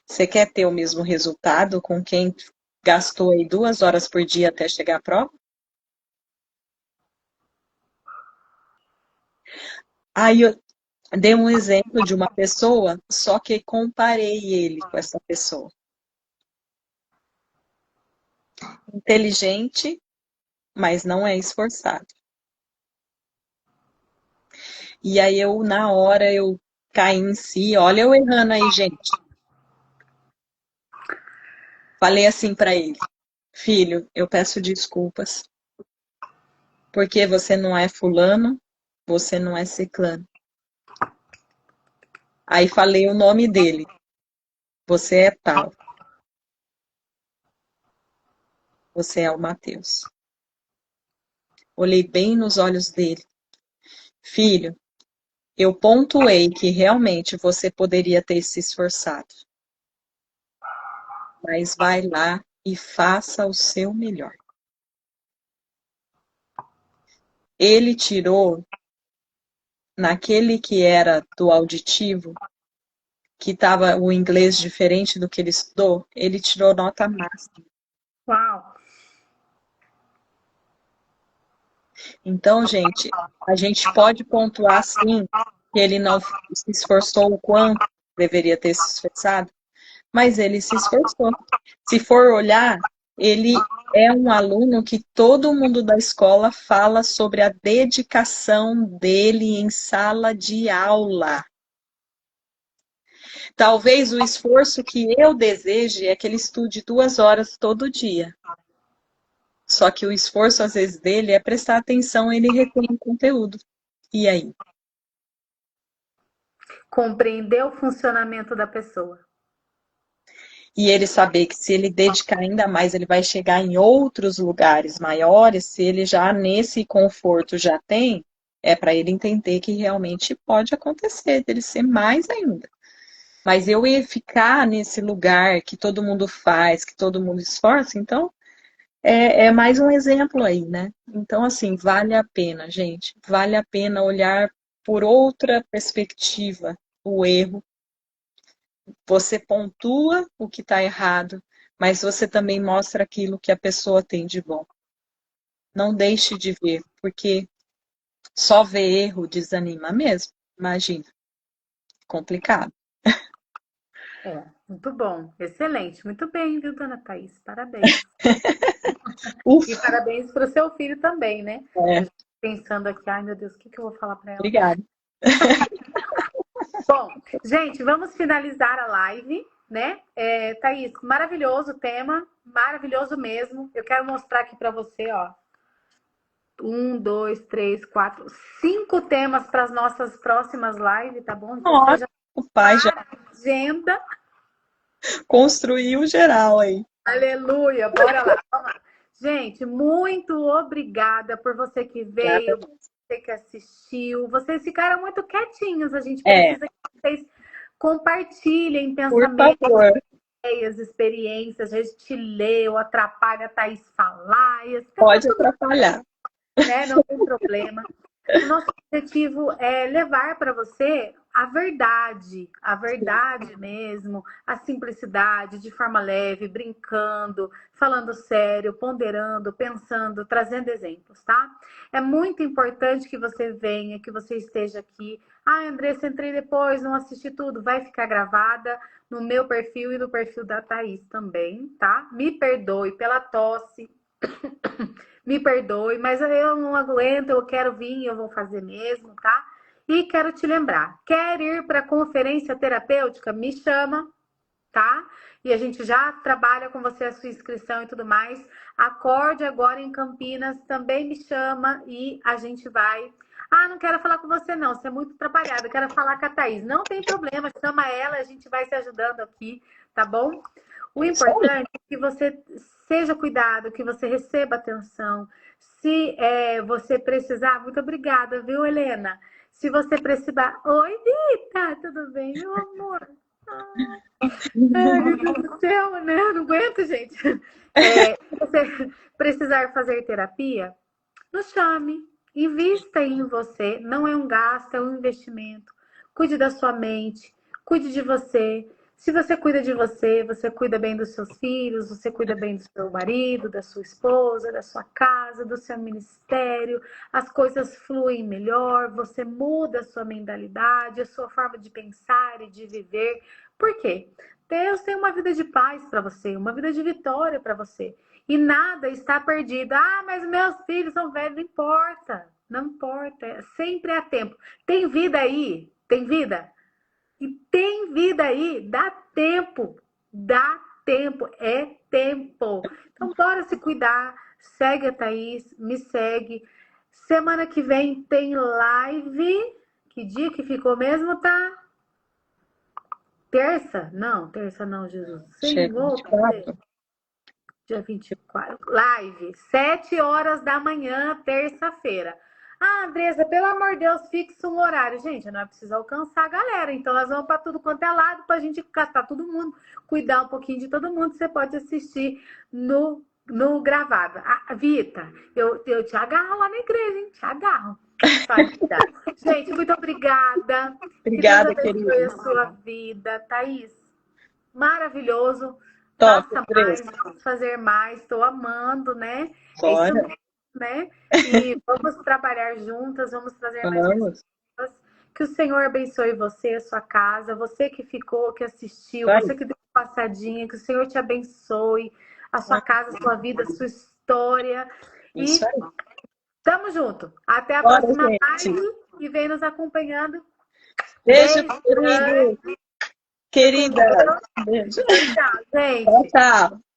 Speaker 2: Você quer ter o mesmo resultado com quem gastou aí 2 horas por dia até chegar à prova? Aí eu dei um exemplo de uma pessoa, só que comparei ele com essa pessoa. Inteligente, mas não é esforçado. E aí na hora, eu caí em si. Olha eu errando aí, gente. Falei assim para ele: filho, eu peço desculpas, porque você não é fulano, você não é ciclano. Aí falei o nome dele: você é tal, você é o Mateus. Olhei bem nos olhos dele: filho, eu pontuei que realmente você poderia ter se esforçado, mas vai lá e faça o seu melhor. Ele tirou, naquele que era do auditivo, que estava o inglês diferente do que ele estudou, ele tirou nota máxima.
Speaker 1: Uau!
Speaker 2: Então, gente, a gente pode pontuar sim que ele não se esforçou o quanto deveria ter se esforçado, mas ele se esforçou. Se for olhar, ele é um aluno que todo mundo da escola fala sobre a dedicação dele em sala de aula. Talvez o esforço que eu deseje é que ele estude 2 horas todo dia. Só que o esforço, às vezes, dele é prestar atenção, ele retém o conteúdo. E aí?
Speaker 1: Compreender o funcionamento da pessoa.
Speaker 2: E ele saber que se ele dedicar ainda mais, ele vai chegar em outros lugares maiores, se ele já nesse conforto já tem, é para ele entender que realmente pode acontecer, dele ser mais ainda. Mas eu ia ficar nesse lugar que todo mundo faz, que todo mundo esforça, então é mais um exemplo aí, né? Então, assim, vale a pena, gente. Vale a pena olhar por outra perspectiva o erro. Você pontua o que está errado, mas você também mostra aquilo que a pessoa tem de bom. Não deixe de ver, porque só ver erro desanima mesmo. Imagina, complicado.
Speaker 1: É, muito bom, excelente, muito bem, viu, dona Thaís? Parabéns. E
Speaker 2: Ufa,
Speaker 1: parabéns para o seu filho também, né?
Speaker 2: é,
Speaker 1: Eu já tô pensando aqui, ai meu Deus, o que que eu vou falar para ela?
Speaker 2: obrigada.
Speaker 1: Bom, gente, vamos finalizar a live, né? Thaís, maravilhoso o tema, maravilhoso mesmo. Eu quero mostrar aqui para você, ó. 5 temas para as nossas próximas lives, tá bom? Então você
Speaker 2: Nossa,
Speaker 1: já
Speaker 2: o pai já
Speaker 1: agenda.
Speaker 2: construiu geral aí.
Speaker 1: Aleluia, bora lá. Vamos lá. Gente, muito obrigada por você que
Speaker 2: Obrigada.
Speaker 1: veio, você que assistiu. Vocês ficaram muito quietinhos. A gente
Speaker 2: É,
Speaker 1: precisa que vocês compartilhem
Speaker 2: por
Speaker 1: pensamentos,
Speaker 2: favor.
Speaker 1: ideias, experiências. A gente lê ou atrapalha a Thaís falar. E assim, tá
Speaker 2: Pode
Speaker 1: tudo,
Speaker 2: atrapalhar.
Speaker 1: né? Não tem problema. O nosso objetivo é levar para você a verdade mesmo, a simplicidade, de forma leve, brincando, falando sério, ponderando, pensando, trazendo exemplos, tá? É muito importante que você venha, que você esteja aqui. Ah, Andressa, entrei depois, não assisti tudo. Vai ficar gravada no meu perfil e no perfil da Thaís também, tá? Me perdoe pela tosse, me perdoe, mas eu não aguento, eu quero vir, eu vou fazer mesmo, tá? E quero te lembrar, quer ir para a conferência terapêutica? Me chama, tá? E a gente já trabalha com você a sua inscrição e tudo mais. Acorde agora em Campinas, também me chama e a gente vai. Ah, não quero falar com você não, você é muito atrapalhada, quero falar com a Thaís. Não tem problema, chama ela, a gente vai se ajudando aqui, tá bom? O
Speaker 2: É isso aí.
Speaker 1: importante é que você seja cuidado, que você receba atenção. Se você precisar, muito obrigada, viu, Helena? Se você precisar. Oi, Vita, tudo bem, meu amor? Ai, meu Deus do céu, né? Não aguento, gente. Se você precisar fazer terapia, nos chame. Invista em você. Não é um gasto, é um investimento. Cuide da sua mente, cuide de você. Se você cuida de você, você cuida bem dos seus filhos, você cuida bem do seu marido, da sua esposa, da sua casa, do seu ministério. As coisas fluem melhor, você muda a sua mentalidade, a sua forma de pensar e de viver. Por quê? Deus tem uma vida de paz para você, uma vida de vitória para você. E nada está perdido. Ah, mas meus filhos são velhos. Não importa. Não importa. Sempre há tempo. Tem vida aí? Tem vida? E tem vida aí? Dá tempo. Dá tempo, é tempo. Então, bora se cuidar. Segue a Thaís, me segue. Semana que vem tem live. Que dia que ficou mesmo, tá? Terça? Não, terça não, Jesus. Senhor, dia 24. Live, 7 horas da manhã, terça-feira. Ah, Andressa, pelo amor de Deus, fixe um horário. Gente, nós precisamos alcançar a galera. Então, nós vamos para tudo quanto é lado, para a gente catar todo mundo, cuidar um pouquinho de todo mundo. Você pode assistir no gravado. Ah, Vita, eu te agarro lá na igreja, hein? Te agarro. Gente, muito obrigada.
Speaker 2: Obrigada,
Speaker 1: que Deus abençoe
Speaker 2: querida.
Speaker 1: a sua vida. Thaís, maravilhoso.
Speaker 2: Top,
Speaker 1: Faça mais, vamos fazer mais. Estou amando, né? É isso
Speaker 2: Bora.
Speaker 1: mesmo, né? E vamos trabalhar juntas, vamos trazer mais
Speaker 2: Vamos.
Speaker 1: pessoas. Que o Senhor abençoe você, a sua casa, você que ficou, que assistiu,
Speaker 2: Vai.
Speaker 1: você que deu uma passadinha, que o Senhor te abençoe, a sua casa, a sua vida, a sua história.
Speaker 2: Isso
Speaker 1: E
Speaker 2: aí.
Speaker 1: tamo junto. Até a
Speaker 2: Bora,
Speaker 1: próxima
Speaker 2: gente.
Speaker 1: live e vem nos acompanhando.
Speaker 2: Beijo,
Speaker 1: Beijo.
Speaker 2: querido. Querida. Beijo.
Speaker 1: Tchau, gente.
Speaker 2: Tchau, tchau.